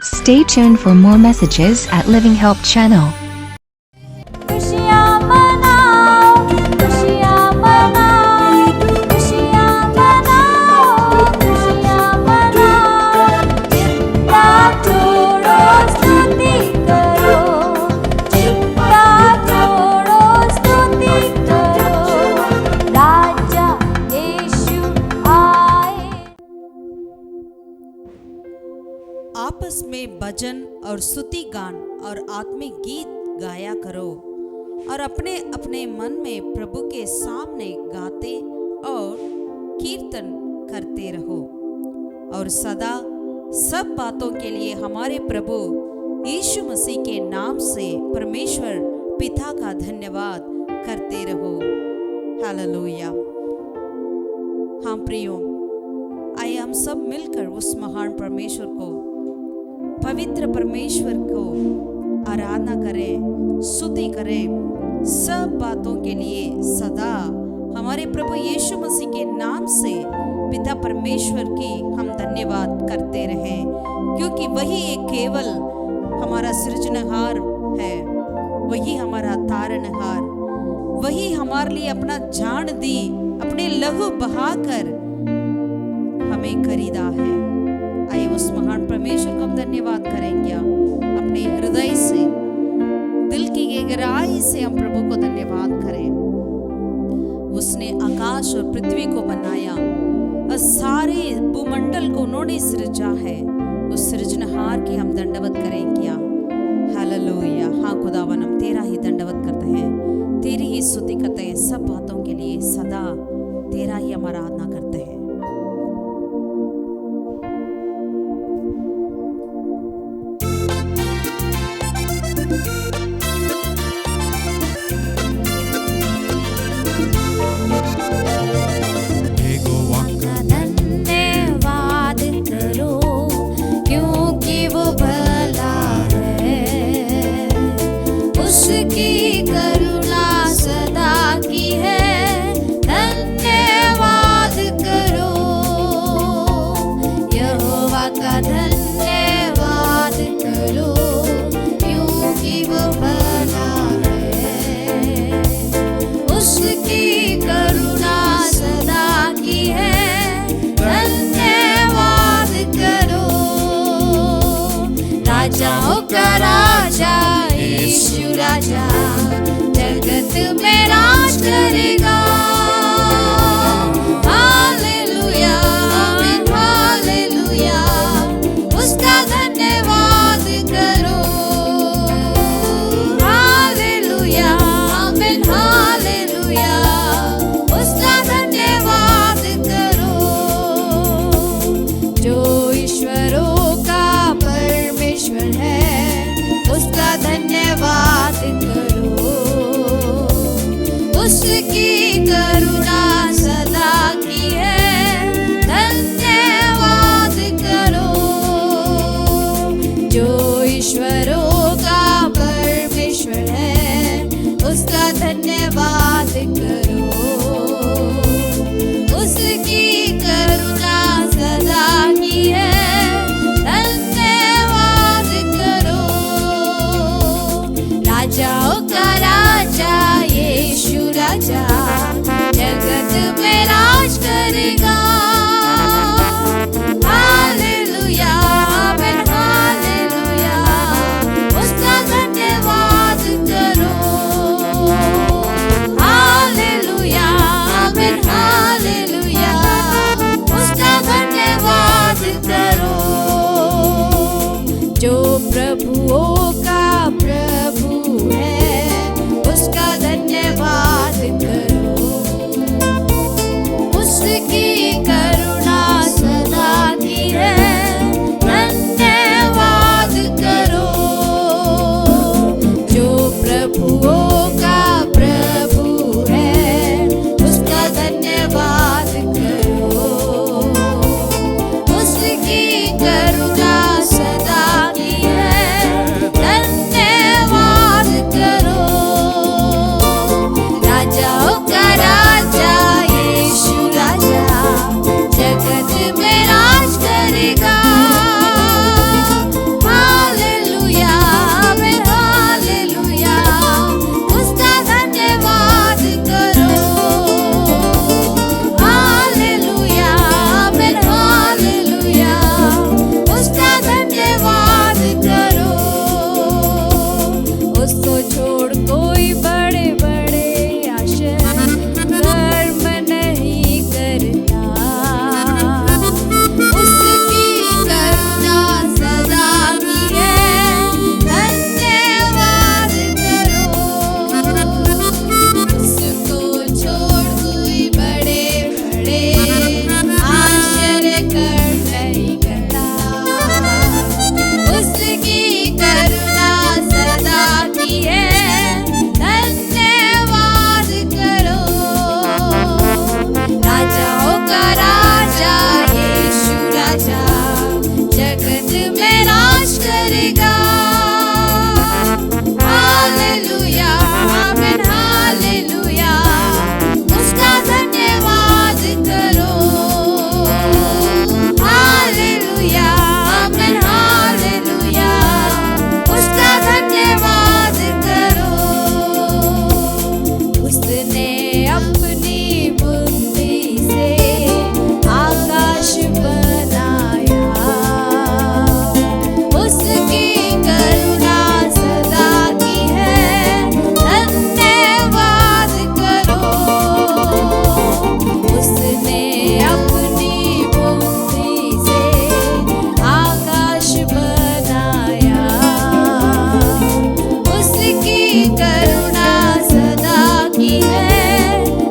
Stay tuned for more messages at Living Help channel. खुशियाँ मनाओ, खुशियाँ मनाओ, खुशियाँ मनाओ, खुशियाँ मनाओ। चिंता छोड़ो, स्तुति करो, चिंता छोड़ो, स्तुति करो। राजा यीशु आए। आपस में भजन और स्तुति गान और आत्मिक गीत गाया करो और अपने अपने मन में प्रभु के सामने गाते और कीर्तन करते रहो और सदा सब बातों के लिए हमारे प्रभु यीशु मसीह के नाम से परमेश्वर पिता का धन्यवाद करते रहो। हालेलुया। हाँ प्रियो, आइए हम सब मिलकर उस महान परमेश्वर को, पवित्र परमेश्वर को आराधना करें, स्तुति करें। सब बातों के लिए सदा हमारे प्रभु यीशु मसीह के नाम से पिता परमेश्वर की हम धन्यवाद करते रहें, क्योंकि वही एक केवल हमारा सृजनहार है, वही हमारा तारनहार, वही हमारे लिए अपना जान दी, अपने लहू बहाकर हमें खरीदा है। आइए उस महान परमेश्वर को हम धन्यवाद करेंगे अपने हृदय से, दिल की गहराई से हम प्रभु को धन्यवाद करें। उसने आकाश और पृथ्वी को बनाया और सारे भूमंडल को उन्होंने सृजा है। उस सृजनहार की हम दंडवत करेंगे। हालेलुया। हाँ खुदावन, हम तेरा ही दंडवत करते हैं, तेरी ही स्तुति करते हैं। सब बातों के लिए सदा तेरा ही हम आराधना करते हैं। धन्यवाद करो, क्योंकि वो भला है, उसकी करुणा सदा की है। धन्यवाद करो, यहोवा का धन्यवाद करो, क्योंकि वो भला है, उसकी करुणा सदा की है। धन्यवाद करो, राजाओं का राजा यीशु राजा जगत में राज करेगा। हालेलुया, आमीन, हालेलुया। उसका धन्यवाद करो। हालेलुया, आमीन, हालेलुया। उसका धन्यवाद करो। जो ईश्वरों का परमेश्वर है, उसका धन्यवाद करो। उसकी करुणा सदा की है। धन्यवाद करो। जो ईश्वरों का परमेश्वर है, उसका धन्यवाद करो। उसकी करुणा सदा की है। धन्यवाद करो। राजाओं का राजा यीशु राजा जगत में राज करेगा। हालेलुया, आमीन, हालेलुया। उसका धन्यवाद करो। हालेलुया, आमीन, हालेलुया। उसका धन्यवाद करो। जो प्रभुओं का प्रभु है, उसका धन्यवाद करो। उसकी करुणा सदा की है। धन्यवाद करो। जो प्रभुओं का प्रभु है, उसका धन्यवाद करो। उसकी करुणा सदा की है। करेगा। हालेलुया आमेन हालेलुया, उसका धन्यवाद करो। हालेलुया आमेन हालेलुया, उसका धन्यवाद करो। उसने अपनी बुद्धि से आकाश बनाया, उसकी करुणा सदा की है, धन्यवाद करो। उसने अपनी बुद्धि से आकाश बनाया, उसकी करुणा सदा की है,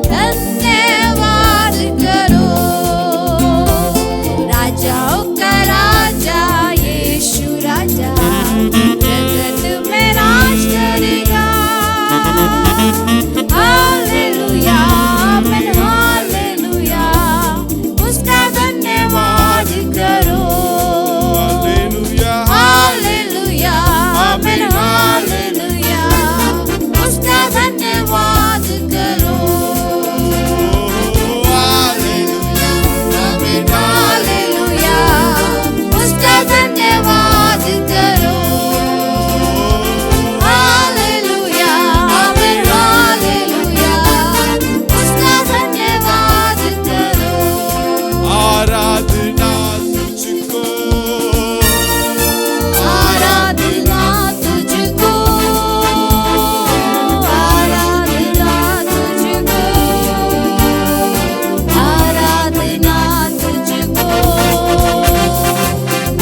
धन्यवाद करो। राजाओं का राजा यीशु राजा, जगत में राज करेगा। हालेलुया आमेन हालेलुया, उसका धन्यवाद करो। हालेलुया आमेन हालेलुया, उसका धन्यवाद करो। हालेलुया उसका धन्यवाद करो। हालेलुया आमेन हालेलुया, उसका धन्यवाद करो। आराधना तुझको, आराधना तुझको, आराधना तुझको, आराधना तुझको,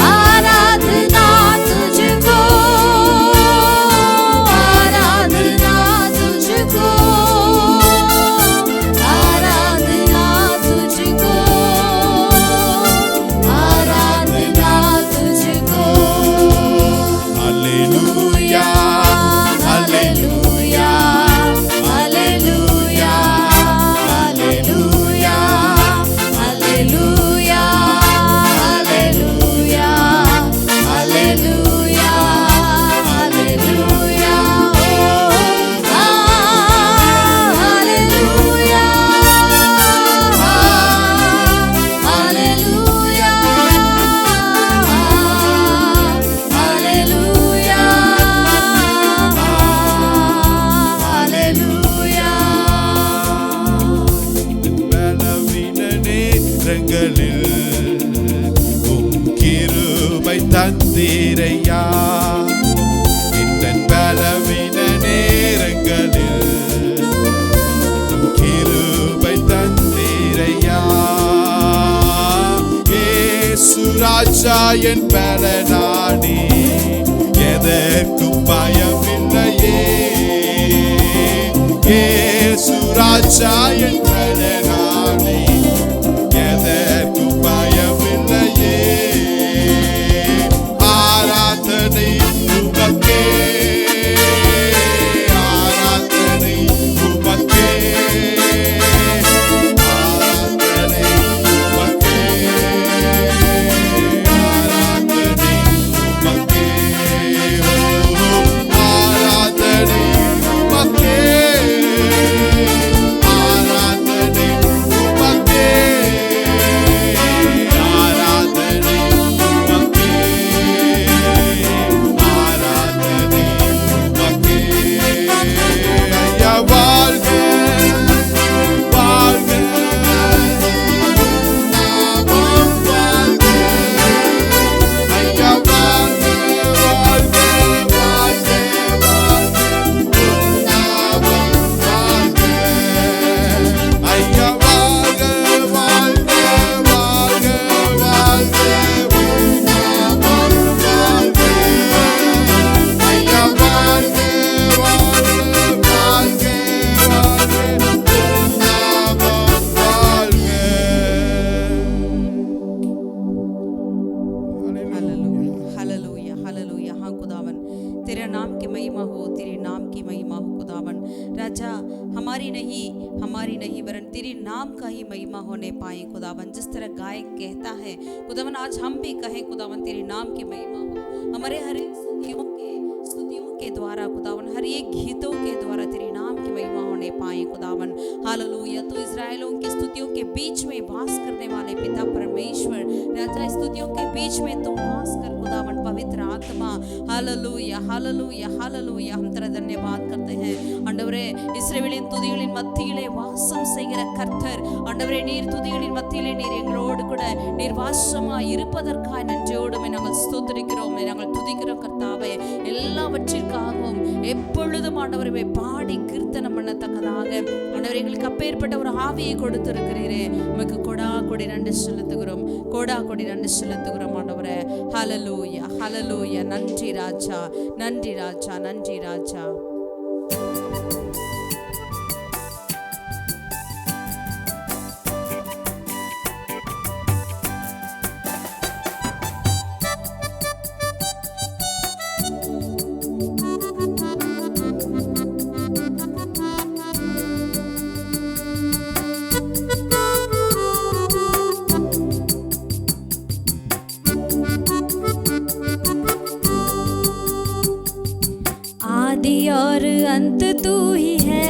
आराधना तुझको, आराधना तुझको, आराधना तुझको, आराधना तुझको। Hallelujah hallelujah hallelujah hallelujah hallelujah hallelujah hallelujah hallelujah hallelujah hallelujah hallelujah hallelujah. பலவீன நேரங்களில் உம் கிருபை தந்தீரையா. இந்த பலவீன நேரங்களில் உம் கிருபை தந்தீரையா. இயேசு ராஜா என் பலனானி, எதற்கும் பயமில்லையே. இயேசு ராஜா என் பலனானி, எதற்கும் பயமில்லையே. ஆராதனை உமக்கே, ஆராதனை உமக்கே, ஆராதனை உமக்கே, ஆராதனை உமக்கே, ஆராதனை உமக்கே, ஆராதனை உமக்கே, ஆராதனை உமக்கே, ஆராதனை உமக்கே. ஐயா வாழ்க வாழ்க, நாமம் வாழ்க. ஐயா வாழ்க வாழ்க வாழ்க வாழ்க, நாமம் வாழ்க. ஐயா வாழ்க வாழ்க வாழ்க வாழ்க, நாமம் வாழ்க. ஐயா வாழ்க வாழ்க வாழ்க வாழ்க, நாமம் வாழ்க. Hallelujah hallelujah. हाँ खुदावन, तेरे नाम की महिमा हो, तेरे नाम की महिमा हो खुदावन। राजा हमारी नहीं वरन तेरी नाम का ही महिमा होने पाए खुदावन। जिस तरह गायक कहता है खुदावन, आज हम भी कहें खुदावन तेरे नाम की महिमा हो। हमारे हर एक स्तुतियों के द्वारा खुदावन, हर एक गीतों के द्वारा तेरे नाम की महिमा होने पाए खुदावन। हालेलुया। तो इजराइलों की स्तुतियों के बीच में वास करने वाले पिता परमेश्वर राजा, स्तुतियों के बीच में तुम वास कर खुदावन, पवित्र आत्मा। Hallelujah hallelujah hallelujah. हम तेरा धन्यवाद करते हैं ஆண்டவரே. இஸ்ரவேலின் துதிகளின் மத்தியிலே வாசம் செய்கிற கர்த்தர் ஆண்டவரே, நீர் துதிகளின் மத்தியிலே நீர் எங்களோடு கூட நீர் வாசமாய் இருப்பதற்காய் நன்றியோடு நாங்கள் ஸ்தோத்திரிக்கிறோம், நாங்கள் துதிக்கிறோம் கர்த்தாவே. எல்லாவற்றிற்காகவும் எப்பொழுதும் ஆண்டவரை பாடி கீர்த்தனம் பண்ணத்தக்கதாக ஆண்டவரே எங்களுக்கு அப்பேற்பட்ட ஒரு ஆவியை கொடுத்திருக்கிறீரே. உமக்கு கொடா கொடி நன்றி செலுத்துகிறோம், கொடா கொடி நன்றி செலுத்துகிறோம் ஆண்டவரே. ஹல்லேலூயா ஹல்லேலூயா. நன்றி ராஜா, நன்றி ராஜா, நன்றி ராஜா. आदि और अंत तू ही है,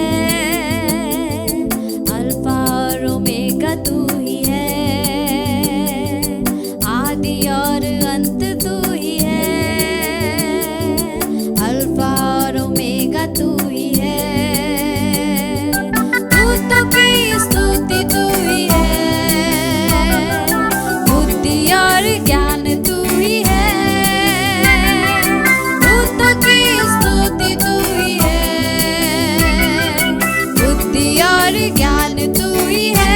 अल्फा और ओमेगा तू ही है। आदि और अंत तू ही है, अल्फा और ओमेगा तू ही है। दूतों की स्तुति तू ही है, बुद्धि और ज्ञान तू ही है। दूतों की स्तुति तू ही है, बुद्धि और ज्ञान तू ही है।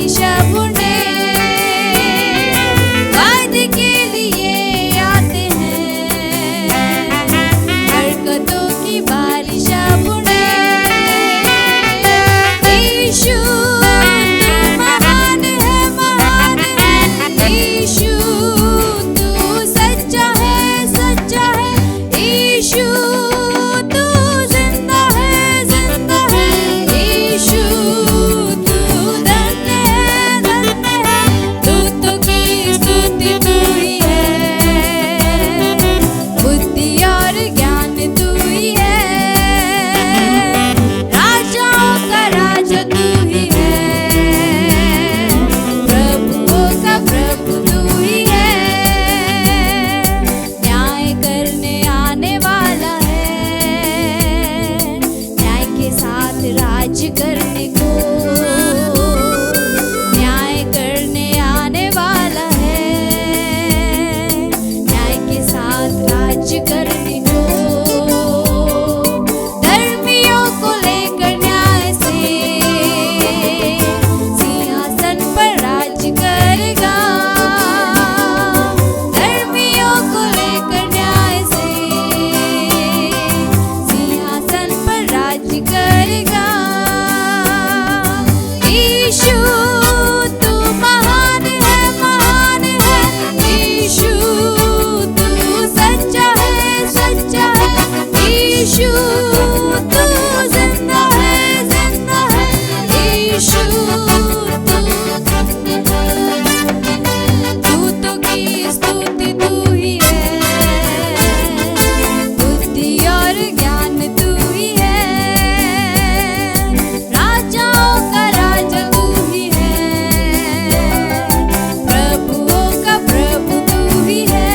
बारिश बुने वायदे के लिए आते हैं बरकतों की बारिश बुने यीशु तू महान है यीशु तू सच्चा है यीशु तू जिंदा है यीशु तू धन्य है दूतों की स्तुति तू ही है बुद्धि और ज्ञान तू ही है राजाओं का राजा तू ही है प्रभुओं का प्रभु तू ही है न्याय करने आने वाला है न्याय के साथ राज करने को न्याय करने आने वाला है न्याय के साथ राज करने को धर्मियों को लेकर न्याय से सिंहासन पर राज करेगा धर्मियों को लेकर न्याय से सिंहासन पर राज करेगा यीशु तू महान है यीशु तू सच्चा है यीशु तू जिंदा है यीशु तू दूतों की स्तुति तू ही है बुद्धि और ज्ञान तू ही है राजाओं का राजा तू ही है प्रभुओं का प्रभु तू ही है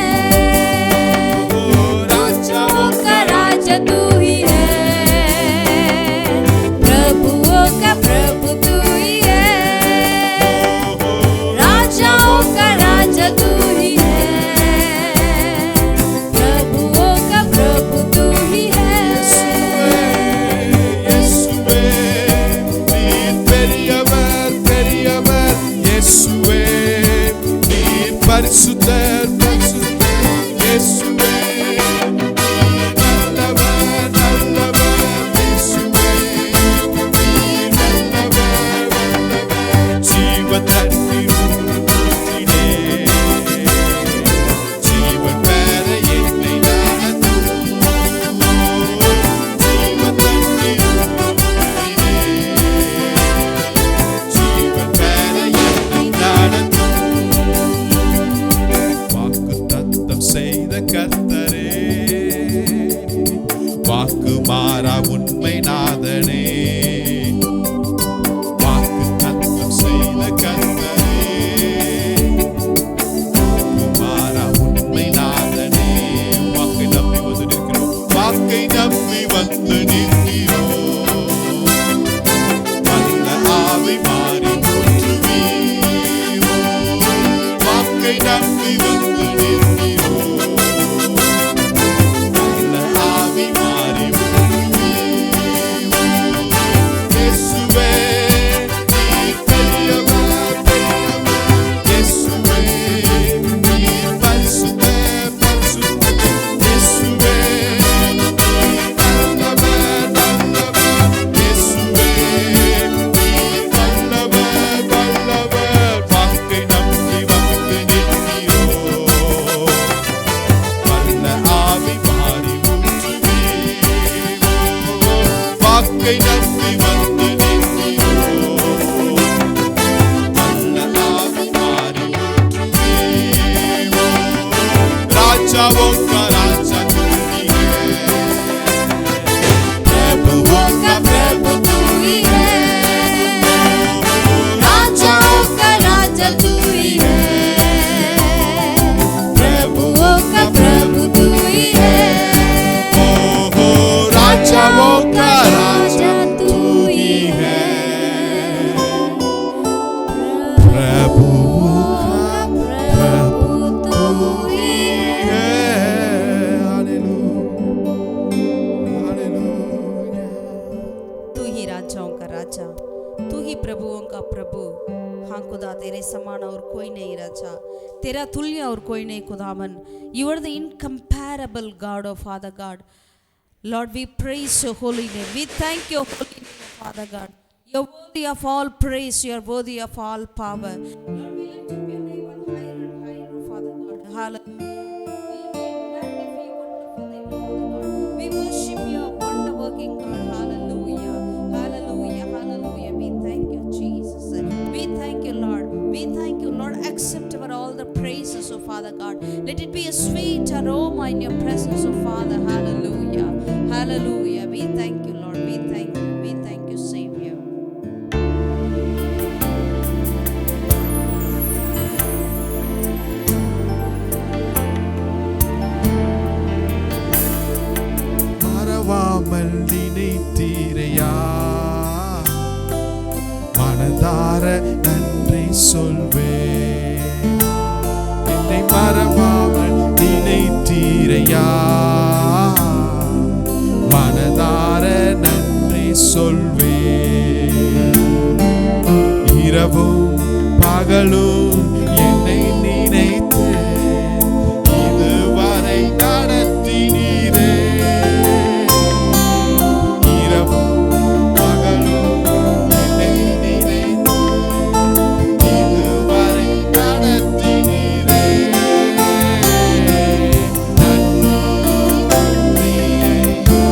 राजाओं का राजा तू ही है प्रभुओं का प्रभु तू ही है राजाओं का राजा तू ही है प्रभुओं का प्रभु तू ही है இயேசுவே நீர் பெரியவர் இயேசுவே நீர் பரிசுத்தர் இயேசுவே நீர் நல்லவர் இயேசுவே நீர் நல்லவர் ஜீவன் தண்ணீர் ஊற்றினே ஜீவன் பெற என்னை நடத்தும் ஜீவன் தண்ணீர் ஊற்றினே ஜீவன் பெற என்னை நடத்தும் வாக்குத்தத்தம் செய்த கர்த்தரே வாக்கு மாறா உண்மை நாதனே வாக்குத்தத்தம் செய்த கர்த்தரே வாக்கு மாறா உண்மை நாதனே வாக்கை நம்பி வந்து நிற்கிறோம் வாக்கை நம்பி வந்து நிற்கிறோம் வல்ல ஆவி மாறி ஊற்றுவீர் வாக்கை நம்பி வந்து நிற்கிறோம் வல்ல ஆவி மாறி ஊற்றுவீர் இயேசுவே நீர் பெரியவர் இயேசுவே நீர் பரிசுத்தர் இயேசுவே நீர் நல்லவர் இயேசுவே நீர் வல்லவர் வாக்கை நம்பி வந்து நிற்கிறோம் का प्रभु। हाँ खुदा, तेरे समान और कोई नहीं राजा, तेरा तुल्य और कोई नहीं खुदावन। You are the incomparable God, oh Father God. Lord, we praise your holy name. We thank your holy name, Father God. You are worthy of all praise. You are worthy of all power. Lord, we lift up your name on higher and higher, Father God. Hallelujah. We worship your wonder-working God. Hallelujah. Hallelujah. Hallelujah. We thank you, Jesus. We thank you, Lord. We thank you, Lord. Accept our all the praises, oh Father God. Let it be a sweet aroma in your presence, oh Father. Hallelujah. Hallelujah. We thank you, Lord. We thank you. We thank you, Savior. மறவாமல் நினைத்தீரையா, மனதார நன்றி சொல்வேன். என்னை மறவாமல் நினைத்தீரையா, மனதார நன்றி சொல்வேன். இரவும் பகலும் என்னை நினைத்து இதுவரை நடத்தினீரே. இரவும் பகலும் என்னை நினைத்து இதுவரை நடத்தினீரே. நன்றி நன்றி ஐயா,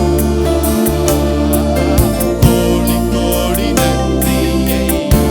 கோடி கோடி நன்றி ஐயா.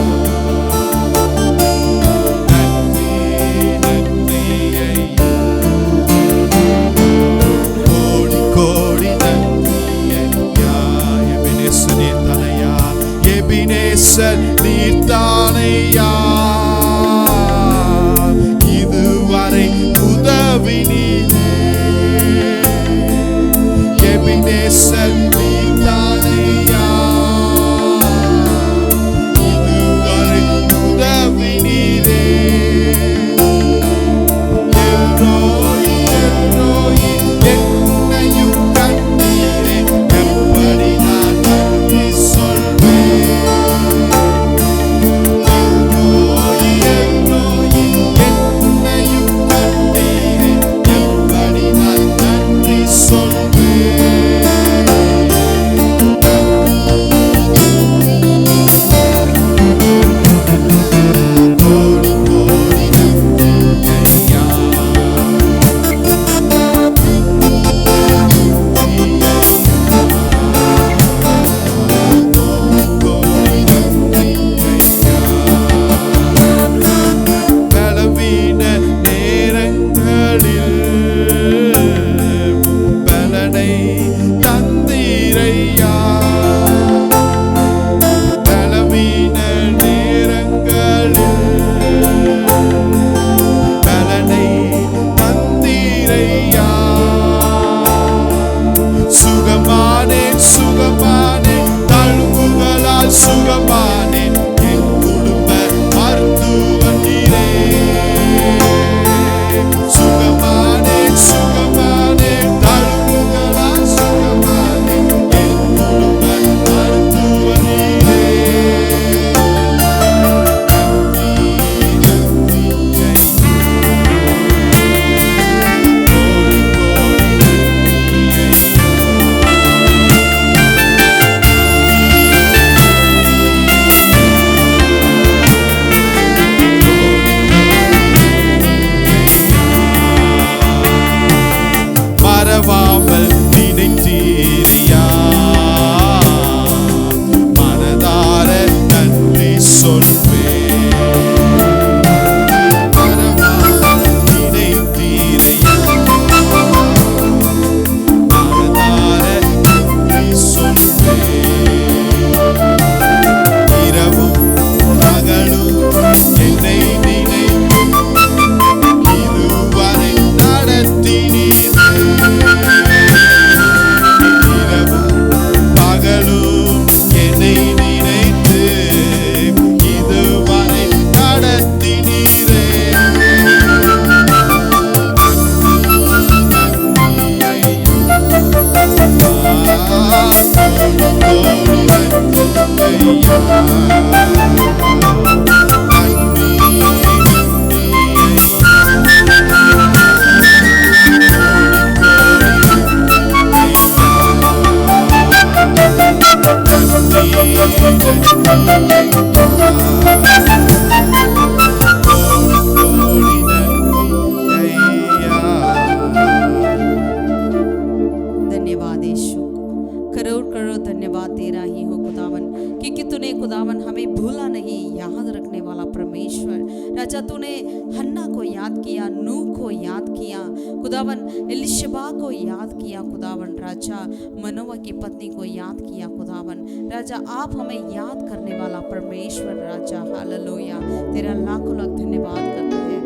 परमेश्वर। राजा तूने हन्ना को याद किया, नूह को याद किया खुदावन, एलिशबा को याद किया खुदावन, राजा मनोवा की पत्नी को याद किया खुदावन। राजा आप हमें याद करने वाला परमेश्वर राजा, हालेलुया। तेरा लाखों लाख धन्यवाद करते हैं,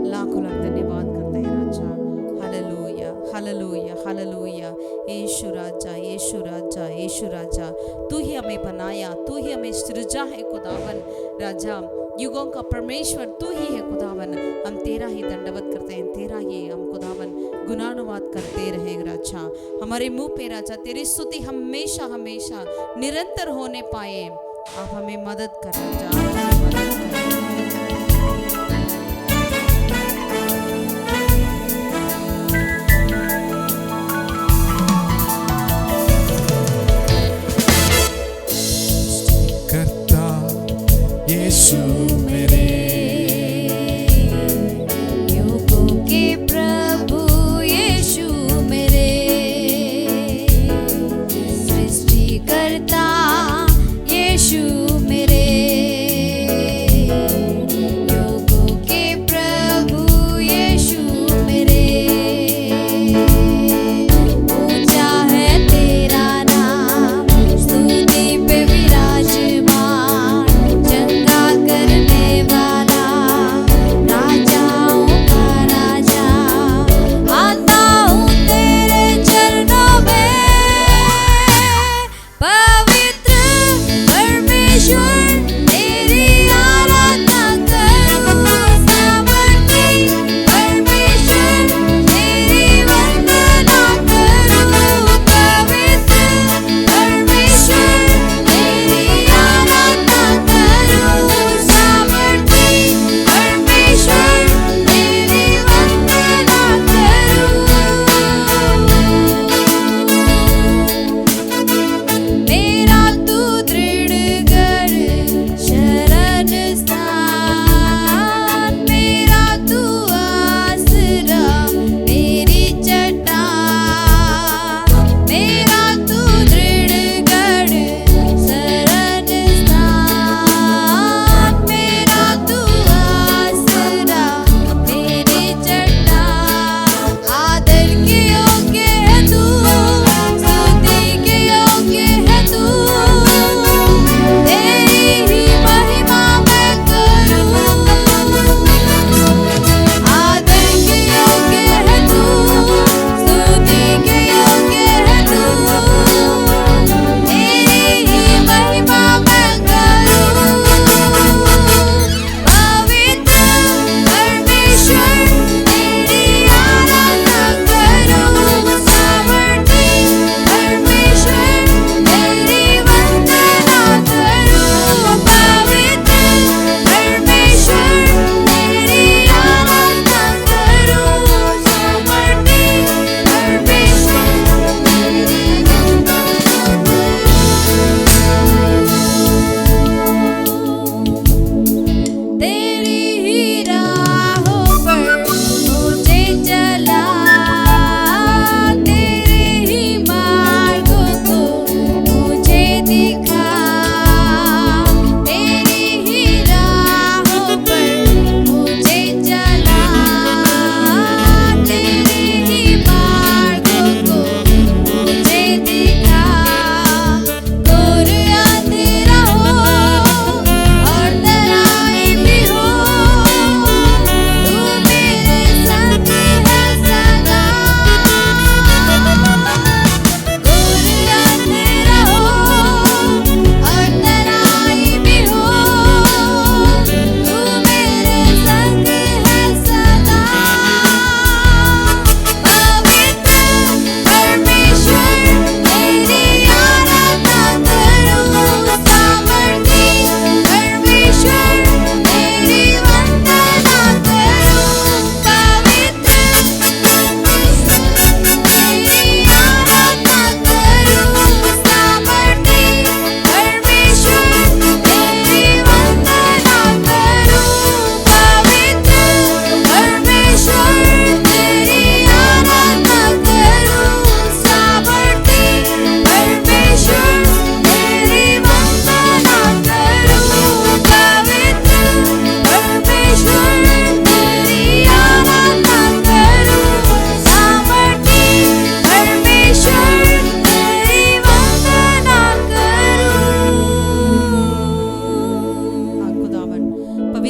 लाखों लाख धन्यवाद करते हैं राजा, हालेलुया हालेलुया हालेलुया। यीशु राजा यीशु राजा यीशु राजा, तू ही हमें बनाया, तू ही हमें सृजा है खुदावन। राजा युगों का परमेश्वर तू ही है खुदावन। हम तेरा ही दंडवत करते हैं, तेरा ही हम खुदावन गुणानुवाद करते रहे राजा। हमारे मुंह पे राजा तेरी स्तुति हमेशा हमेशा निरंतर होने पाए। आप हमें मदद कर राजा, आप हमें मदद कर। करता यीशु मेरे, युगों के प्रभु यीशु मेरे, सृष्टिकर्ता यीशु मेरे, युगों के प्रभु यीशु मेरे। ऊंचा है तेरा नाम, स्तुति पे विराजमान, चंगा करने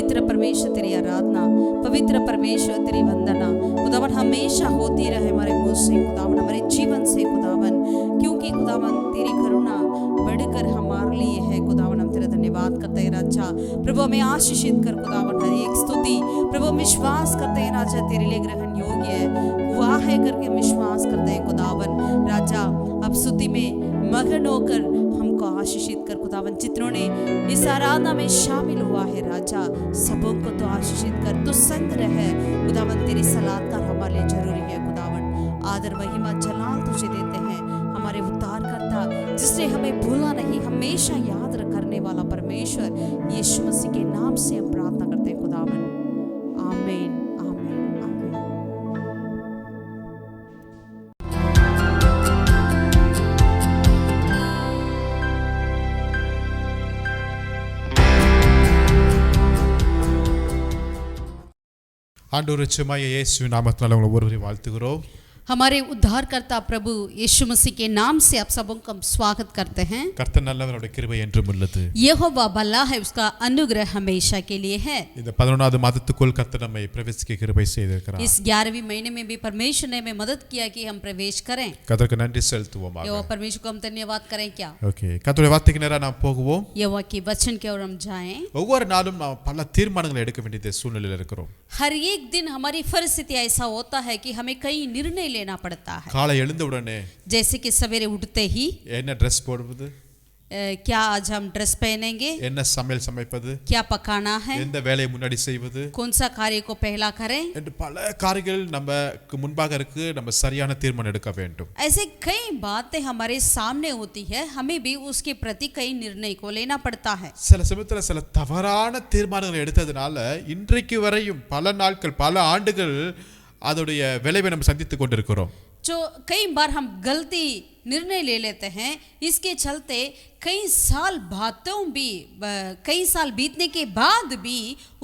पवित्र परमेश्वर तेरी आराधना, पवित्र परमेश्वर तेरी वंदना खुदावन हमेशा होती रहे हमारे मुंह से खुदावन, हमारे जीवन से खुदावन, क्योंकि खुदावन तेरी करुणा बढ़कर हमारे लिए है खुदावन। हम तेरा धन्यवाद करते हैं राजा। प्रभु हमें आशीषित कर खुदावन, हर एक स्तुति प्रभु विश्वास करते हैं राजा तेरे लिए ग्रहण योग्य है, हुआ है करके विश्वास करते हैं खुदावन। राजा अब स्तुति में मगन होकर हमको आशीषित कर खुदावन। जितनों ने इस आराधना में शामिल हुआ है राजा, सबों को तो आशीषित कर, तो संग रहे खुदावन। तेरी सलाहकार हमारे लिए जरूरी है खुदावन। आदर महिमा जलाल तुझे देते हैं, हमारे उद्धारकर्ता जिसने हमें भूला नहीं, हमेशा याद करने वाला परमेश्वर यीशु मसीह के नाम से हम प्रार्थना करते हैं खुदावन। आमीन आमीन आमीन। ஆண்டவர் சுமைய இயேசு நாமத்தினால உங்களை ஒருவரை வாழ்த்துகிறோம். हमारे उद्धारकर्ता प्रभु यीशु मसीह के नाम से आप सबों का स्वागत करते हैं। கர்த்தர் நல்லவர், அவருடைய கிருபை என்றும் உள்ளது. यहोवा भला है, उसका अनुग्रह हमेशा के लिए है। இந்த 11வது மாதத்துக்குள் கர்த்தர் நம்மை பிரவேசிக்க கிருபை செய்திருக்கிறார். इस 11वीं महीने में भी परमेश्वर ने हमें मदद किया कि हम प्रवेश करें। கர்த்தருக்கு நன்றி செலுத்துவோமாக. यहोवा परमेश्वर को हम धन्यवाद करें क्या? ஓகே, கர்த்தருடைய வார்த்தைக்கு நேரா நாம் போகுவோம். यहोवा के वचन की ओर हम जाएं। ஒவ்வொரு நாளும் நாம் பல தீர்மானங்களை எடுக்க வேண்டிய சூழ்நிலையில் இருக்கிறோம். हर एक दिन हमारी परिस्थिति ऐसा होता है कि हमें कई निर्णय लेना पड़ता है। காலை எழுந்த உடனே जैसे कि सवेरे उठते ही என்ன ட்ரெஸ் போடுவது, क्या आज हम ड्रेस पहनेंगे, என்ன சமையல் சமைப்பது, क्या पकाना है, எந்த வேலையை முன்னாடி செய்வது, कौन सा कार्य को पहला करें, என்று பல காரியங்கள் நமக்கு முன்பாக இருக்கு. நம்ம சரியான தீர்மானம் எடுக்க வேண்டும். ऐसे कई बातें हमारे सामने होती है, हमें भी उसके प्रति कई निर्णय को लेना पड़ता है। சில சமயத்தில் சில தவறான தீர்மானங்களை எடுத்ததுனால இன்றைக்கு வரையும் பல நாட்கள் பல ஆண்டுகள் அதோடைய விளைவை நம்ம சந்தித்துக் கொண்டிருக்கிறோம். जो कई बार हम गलती निर्णय ले लेते हैं, इसके चलते कई साल बीतने के बाद भी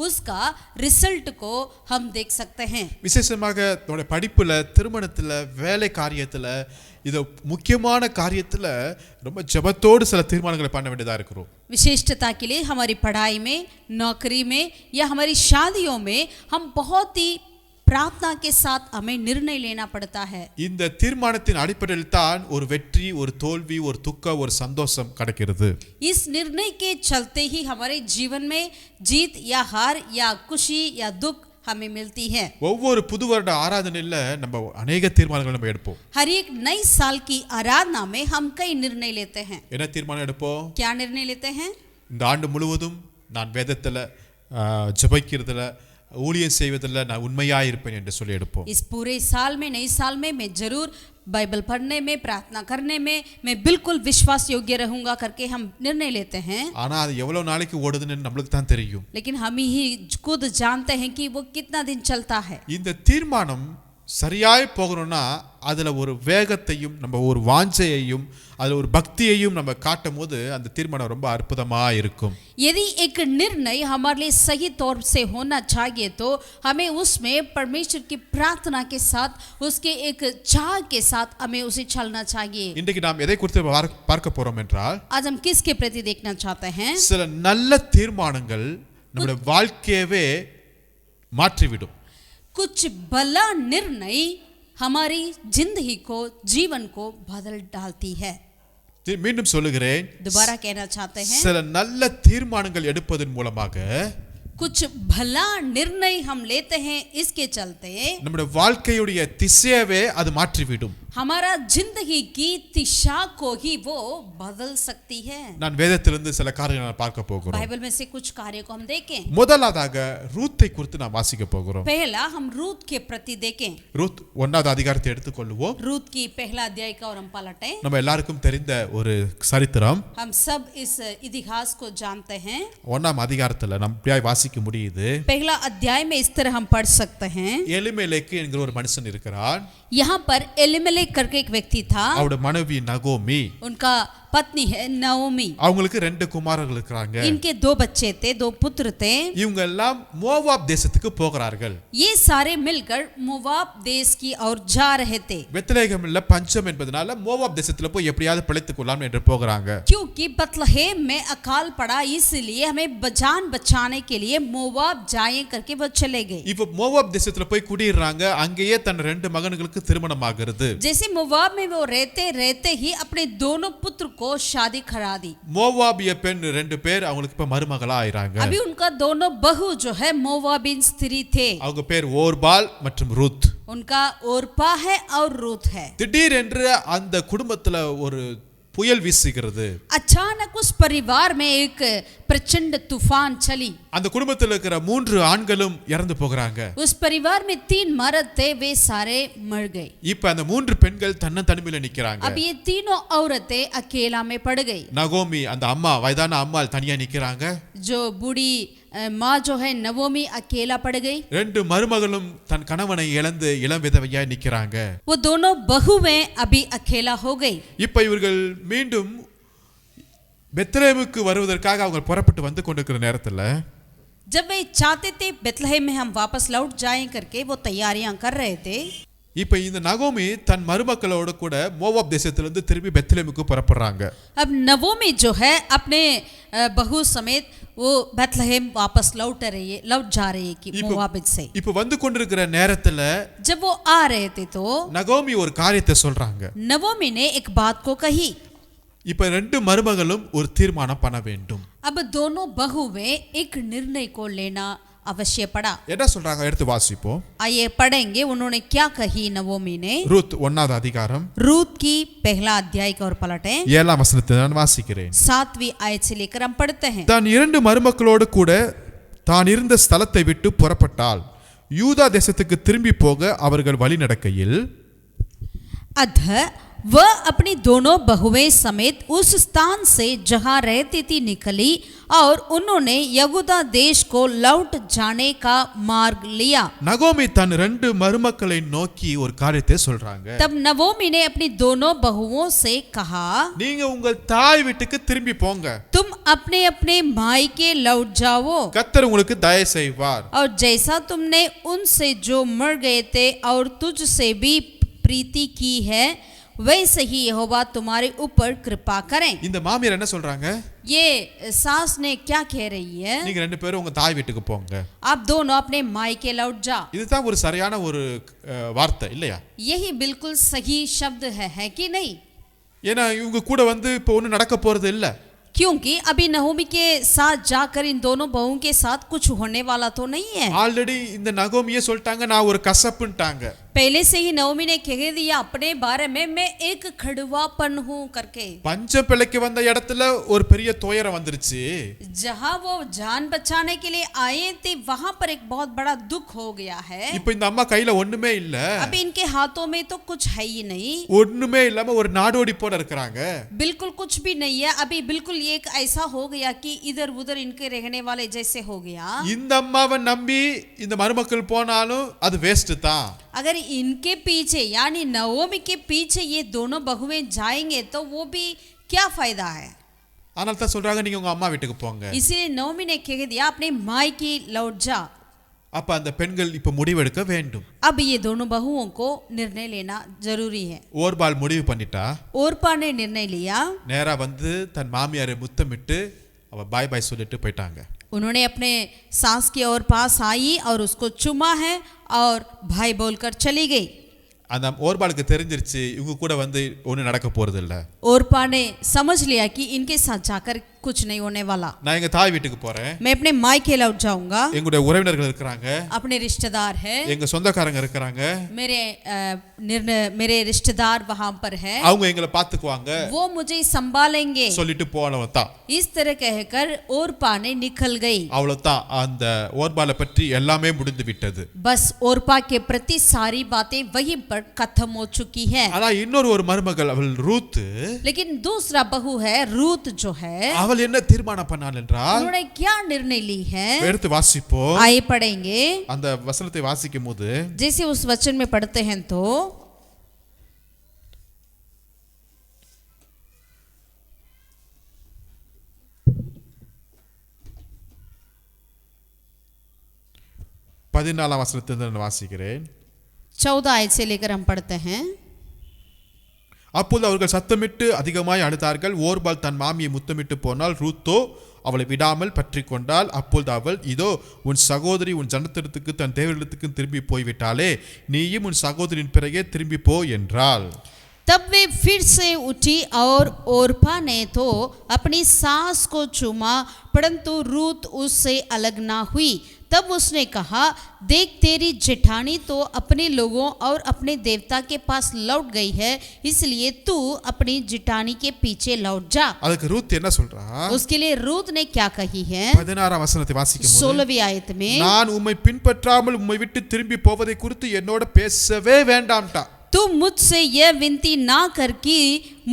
उसका रिजल्ट को हम देख सकते हैं। விசேஷமாக நம்முடைய படிப்புல, திருமணத்துல, வேலை காரியத்துல, இது முக்கியமான காரியத்துல ரொம்ப ஜெபத்தோடு சில தீர்மானங்களை பண்ண வேண்டியதா இருக்கிறோம். विशिष्टता के लिए हमारी पढ़ाई में, नौकरी में या हमारी शादियों में हम बहुत ही प्रार्थना के साथ हमें निर्णय लेना पड़ता है। இந்த தீர்மானத்தின் அடிப்படையில் தான் ஒரு வெற்றி, ஒரு தோல்வி, ஒரு துக்கம், ஒரு சந்தோஷம் கிடைக்கிறது. इस निर्णय के चलते ही हमारे जीवन में जीत या हार या खुशी या दुख हमें मिलती है। ஒவ்வொரு புது வருட ஆராதனையில நம்ம अनेक தீர்மானங்களை நம்ம எடுப்போம். हर एक नई साल की आराधना में हम कई निर्णय लेते हैं। என்ன தீர்மானம் எடுப்போம்? क्या निर्णय लेते हैं? இந்த ஆண்டு முழுவதும் நான் வேதத்துல ஜெபிக்கிறதுல, ஊழியம் செய்வதில் நான் உண்மையா இருப்பேன் என்று சொல்லி எடுப்போம். इस पूरे साल में, नई साल में मैं जरूर बाइबल पढ़ने में, प्रार्थना करने में मैं बिल्कुल विश्वास योग्य रहूंगा करके हम निर्णय लेते हैं। ஆனா அது எவ்வளவு நாளைக்கு ஓடுதுன்னு நமக்கு தான் தெரியும். लेकिन हम ही खुद जानते हैं कि वो कितना दिन चलता है। இந்த தீர்மானம் சரியாய் போகணும்னா அதுல ஒரு வேகத்தையும், நம்ம ஒரு வாஞ்சையையும், அதுல ஒரு பக்தியையும் நம்ம காட்டும் போது அந்த தீர்மானம் ரொம்ப அற்புதமா இருக்கும். यदि एक निर्णय हमारे लिए सही तौर से होना चाहिए तो हमें उसमें परमेश्वर की प्रार्थना के साथ, उसके एक चाह के साथ हमें उसे चलना चाहिए। இன்றைக்கு நாம் எதை குறித்து பார்க்க போறோம் என்றால், आज हम किसके प्रति देखना चाहते हैं? சில நல்ல தீர்மானங்கள் நம்முடைய வாழ்க்கையவே மாற்றிவிடும். कुछ भला निर्णय हमारी जिंदगी को, जीवन को बदल डालती है। மீண்டும் சொல்லுகிறேன், दोबारा कहना चाहते हैं, சில நல்ல தீர்மானங்கள் எடுப்பதன் மூலமாக कुछ भला निर्णय हम लेते हैं, इसके चलते நம்முடைய வாழ்க்கையுடைய திசையவே அது மாற்றிவிடும். हमारा जिंदगी की दिशा को ही वो बदल सकती है। நான் வேதத்திலிருந்து சில காரியங்களை பார்க்க போகிறோம். बाइबल में से कुछ कार्य को हम देखें। முதலாவதாக ரூத்தை குறித்து நாம் வாசிக்க போகிறோம். पहला हम रूत के प्रति देखें। ரூத் 1வது அதிகாரத்தை எடுத்துக்கொள்வோம். रूत की पहला अध्याय का और हम पलटें। நம்ம எல்லாருக்கும் தெரிந்த ஒரு சரித்திரம். हम सब इस इतिहास को जानते हैं। 1ஆம் அதிகாரத்துல நம்ம இப்படியே வாசிக்க முடியுது. पहला अध्याय में इस तरह हम पढ़ सकते हैं। எலிமெலேக்கு என்கிற ஒரு மனுஷன் இருக்கிறான். यहाँ पर एलिमेलेक करके एक व्यक्ति था। அவருடைய மனைவி நகோமி, उनका पत्नी है नवोमी। அவங்களுக்கு ரெண்டு குமாரர்கள் இருக்காங்க. इनके दो बच्चे थे, दो पुत्र थे। இவங்க எல்லாம் மோவாப் தேசத்துக்கு போகிறார்கள். ये सारे मिलकर मोवाब देश की ओर जा रहे थे। பெத்லெகேமில் பஞ்சம் என்பதனால மோவாப் தேசத்துல போய் எப்படியாவது பிழைத்துக் கொள்ளலாம் என்று போகிறாங்க. क्योंकि बतलहेम में अकाल पड़ा, इसलिए हमें जान बचाने के लिए मोवाब जाएं करके वो चले गए। இப்போ மோவாப் தேசத்துல போய் குடியிறாங்க. அங்கேயே தன் ரெண்டு மகன்களுக்கு திருமணம் ஆகிறது. जैसे मोवाब में वो रहते ही अपने दोनों पुत्र को शादी करा दी। மோவாபிய பெண் ரெண்டு பேர் அவங்களுக்கு இப்ப மருமகளா ஆயிராங்க. अभी उनका दोनों बहू जो है मोवाबिन स्त्री थे। அவங்க பேர் ஓர்பால் மற்றும் ரூத். उनका ओरपा है और रूत है। திடீரென்று அந்த குடும்பத்துல ஒரு புயல் வீசுகிறது. अचानक उस परिवार में एक प्रचंड तूफान चली। அந்த குடும்பத்துல இருக்கிற மூன்று ஆண்களும் இறந்து போகிறாங்க. उस परिवार में 3 मर्द थे, वे सारे मर गए। இப்ப அந்த மூன்று பெண்கள் தன்னந்தனிமையில நிக்கிறாங்க. अब ये तीनों औरतें अकेला में पड़ गई। நகோமி அந்த அம்மா வயதான அம்மாள் தனியா நிக்கிறாங்க. जो बूढ़ी माँ जो है नवोमी अकेला पड़ गई। ரெண்டு மருமகளும் தன் கணவனை இழந்து இளம் விதவையா நிக்கிறாங்க. वो दोनों बहुएं अभी अकेला हो गई। இப்ப இவர்கள் மீண்டும் பெத்லெகேமுக்கு வருவதற்காக அவங்க புறப்பட்டு வந்து கொண்டிருக்கிற நேரத்துல जब वे चाहते थे बेथलेहम में हम वापस लौट जाएं करके वो तैयारियां कर रहे थे। இப்ப இந்த நகோமி தன் மருமக்களோட கூட மோவாப் தேசத்திலிருந்து திரும்பி பெத்லெகேமுக்கு புறப்படுறாங்க. अब नवोमी जो है अपने बहू समेत वो बेथलेहम वापस लौट जा रही है कि मोवाब से। இப்ப வந்து கொண்டிருக்கிற நேரத்துல जब वो आ रहे थे तो நகோமி ஒரு காரியத்தை சொல்றாங்க. नवोमी ने एक बात को कही। இப்ப ரெண்டு மருமகளும் ஒரு தீர்மானம் பண்ண வேண்டும். अब दोनों बहुएं एक निर्णय को लेना अवश्य पड़ा। என்ன சொல்றாங்க எடுத்து வாசிப்போம். आइए पढ़ेंगे उन्होंने क्या कही नवोमी ने। ரூத் 1வது அதிகாரம் रूत की पहला अध्याय की ओर पलटें। 7ஆம் வசனத்தை நான் வாசிக்கிறேன். 7वीं आयत से लेकर हम पढ़ते हैं। தான் இரண்டு மருமக்களோடு கூட தான் இருந்த ஸ்தலத்தை விட்டு புறப்பட்டால் யூதா தேசத்துக்கு திரும்பி போக அவர்கள் வழி நடக்கையில் अतः वह अपनी दोनों बहुएं समेत उस स्थान से जहां रहती थी निकली और उन्होंने यहूदा देश को लौट जाने का मार्ग लिया। நகோமி தன் ரெண்டு மருமக்களை நோக்கி ஒரு காரியத்தை சொல்றாங்க. तब नवोमी ने अपनी दोनों बहुओं से कहा, நீங்க உங்கள் தாய் வீட்டுக்கு திரும்பி போங்க. तुम अपने अपने मायके लौट जाओ கர்த்தர் உங்களுக்கு தயவு செய்வார். और जैसा तुमने उनसे जो मर गए थे और तुझसे भी प्रीति की है वैसे ही यहोवा तुम्हारे ऊपर कृपा करें। இந்த மாமியார் என்ன சொல்றாங்க? ये सास ने क्या कह रही है? நீங்க ரெண்டு பேரும் உங்க தாய் வீட்டுக்கு போங்க. आप दोनों अपने मायके लौट जा। இதுதான் ஒரு சரியான ஒரு வார்த்தை இல்லையா? यही बिल्कुल सही शब्द है कि नहीं? ஏன்னா இவங்க கூட வந்து இப்போ ஒன்றும் நடக்க போறது இல்ல. क्योंकि अभी नहोमी के साथ जाकर इन दोनों बहुओं के साथ कुछ होने वाला तो नहीं है। ஆல்ரெடி இந்த நகோமியே சொல்லிட்டாங்க நான் ஒரு கசப்புன்ட்டாங்க. पहले से ही नवोमी ने कह दिया अपने बारे में मैं एक खड़ुआपन हूँ करके। பஞ்சம் பிழைக்க வந்த இடத்துல ஒரு பெரிய துயரம் வந்துருச்சு. जहाँ वो जान बचाने के लिए आए थे वहाँ पर एक बहुत बड़ा दुख हो गया है। இப்போ இந்த அம்மா கையில ஒண்ணுமே இல்ல. अभी इनके हाथों में तो कुछ है ही नहीं। ஒண்ணுமே இல்லாம ஒரு நாடோடி போல இருக்கறாங்க. बिल्कुल कुछ भी नहीं है। अभी बिल्कुल ये एक ऐसा हो गया कि इधर उधर इनके रहने वाले जैसे हो गया। இந்த அம்மாவை நம்பி இந்த மருமக்கள் போனாலும் அது வேஸ்ட் தான். अगर इनके पीछे यानी नवोमी के पीछे ये दोनों बहुएं जाएंगे तो वो भी क्या फायदा है। அதனால தான் சொல்றாங்க நீங்க உங்க அம்மா வீட்டுக்கு போங்க. इसलिए नवोमी ने कह दिया अपने मायके लौट जा। அப்ப அந்த பெண்கள் இப்ப முடிவெடுக்க வேண்டும். अब ये दोनों बहुओं को निर्णय लेना जरूरी है। ஓர்பால் முடிவு பண்ணிட்டா. ओरपा ने निर्णय लिया। நேரா வந்து தன் மாமியாரை முத்தமிட்டு அவ பாய் பாய் சொல்லிட்டு போயிட்டாங்க. उन्होंने अपने सास की ओर पास आई और उसको चुमा है और भाई बोलकर चली गई। அந்த ஓர்பாலுக்கு தெரிஞ்சிருச்சு இவங்க கூட வந்து ஒண்ணு நடக்க போறது இல்ல. ओरपा ने समझ लिया कि इनके साथ जाकर कुछ नहीं होने वाला। நான் எங்க தாய் வீட்டுக்கு போறேன். मैं अपने मायके लौट जाऊंगा। எங்களுடைய உறவினர்கள் இருக்காங்க. अपने रिश्तेदार है। எங்க சொந்தக்காரங்க இருக்காங்க. मेरे रिश्तेदार वहां पर है। அவங்க எங்களை பாத்துக்குவாங்க. वो मुझे संभालेंगे சொல்லிட்டு போனவ தான். इस तरह कहकर ओरपा ने निकल गई। அவ்வளவுதான் அந்த ஓர்பாலை பற்றி எல்லாமே முடிந்து விட்டது. बस ओरपा के प्रति सारी बातें वहीं पर खत्म हो चुकी है। ஆனா இன்னொரு ஒரு மருமகள் அவள் ரூத். लेकिन दूसरा बहू है रूत जो है அவள் என்ன தீர்மானம் பண்ணாள் என்றால் उन्होंने क्या निर्णय ली है? எடுத்து வாசிப்போம். आइए पढ़ेंगे। அந்த வசனத்தை வாசிக்கும் போது जैसे उस वचन में पढ़ते हैं तो 14 வசனத்திலிருந்து நான் வாசிக்கிறேன். 14 आयत से लेकर हम पढ़ते हैं. அப்போது அவர்கள் சத்தமிட்டு அதிகமாய் அழுதார்கள். ஓர்பால் தன் மாமியை முத்தமிட்டு போனால், ரூத்தோ அவளை விடாமல் பற்றி கொண்டாள். அப்பொழுது அவள், இதோ உன் சகோதரி உன் ஜனத்திடத்துக்கு தன் தேவனிடத்துக்கு திரும்பி போய்விட்டாளே, நீயும் உன் சகோதரியின் பிறகே திரும்பி போ என்றாள். तब वे फिर से उठी और ओरपा ने तो अपनी सास को चूमा, परंतु रूत उससे अलग ना हुई. तब उसने कहा, देख तेरी जेठानी तो अपने लोगों और अपने देवता के पास लौट गई है, इसलिए तू अपनी जेठानी के पीछे लौट जा. அதுக்கு ரூத் என்ன சொல்றா? उसके लिए रूत ने क्या कही है? 16 வசனத்தை வாசிக்கும்போது, 16वीं आयत में, நான் உம்மை பின்பற்றாமல் உம்மை விட்டு திரும்பி போவதை குறித்து என்னோட பேசவே வேண்டாம்டா. तुम मुझसे यह विनती ना कर कि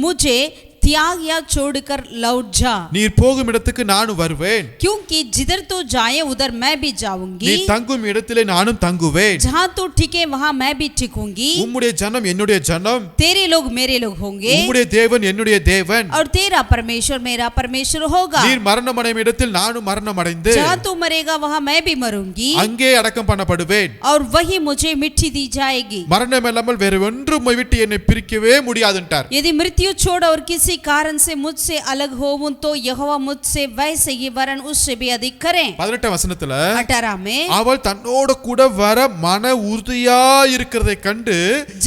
मुझे त्याग या छोड़कर लौट जा, நீர் போகும் இடத்துக்கு நானும் வருவேன், क्योंकि जिधर तू जाए उधर मैं भी जाऊंगी, நீ தங்கும் இடத்திலே நானும் தங்குவேன், जहाँ तू टिके वहाँ मैं भी टिकूंगी, உம்முடைய ஜனம் என்னுடைய ஜனம், तेरे लोग मेरे लोग होंगे, உம்முடைய தேவன் என்னுடைய தேவன், और तेरा परमेश्वर मेरा परमेश्वर होगा. நீர் மரணமடையும் இடத்தில் நானும் மரணமடைந்து जहाँ तू मरेगा वहाँ मैं भी मरूंगी, அங்கே அடக்கம் பண்ணப்படுவேன். और वही मुझे मिट्टी दी जाएगी. மரணம் இல்லாமல் வேற ஒன்றும் உம்மை விட்டு என்னை பிரிக்கவே முடியாதுன்றார். यदि मृत्यु छोड़ और किसी कारण से मुझसे अलग होऊं तो यहोवा मुझसे वैसे ही वरन उससे भी अधिक करें. 18 வசனத்துல 18 में, அவள் தன்னோட கூட வர மன உறுதியா இருக்கிறதை கண்டு,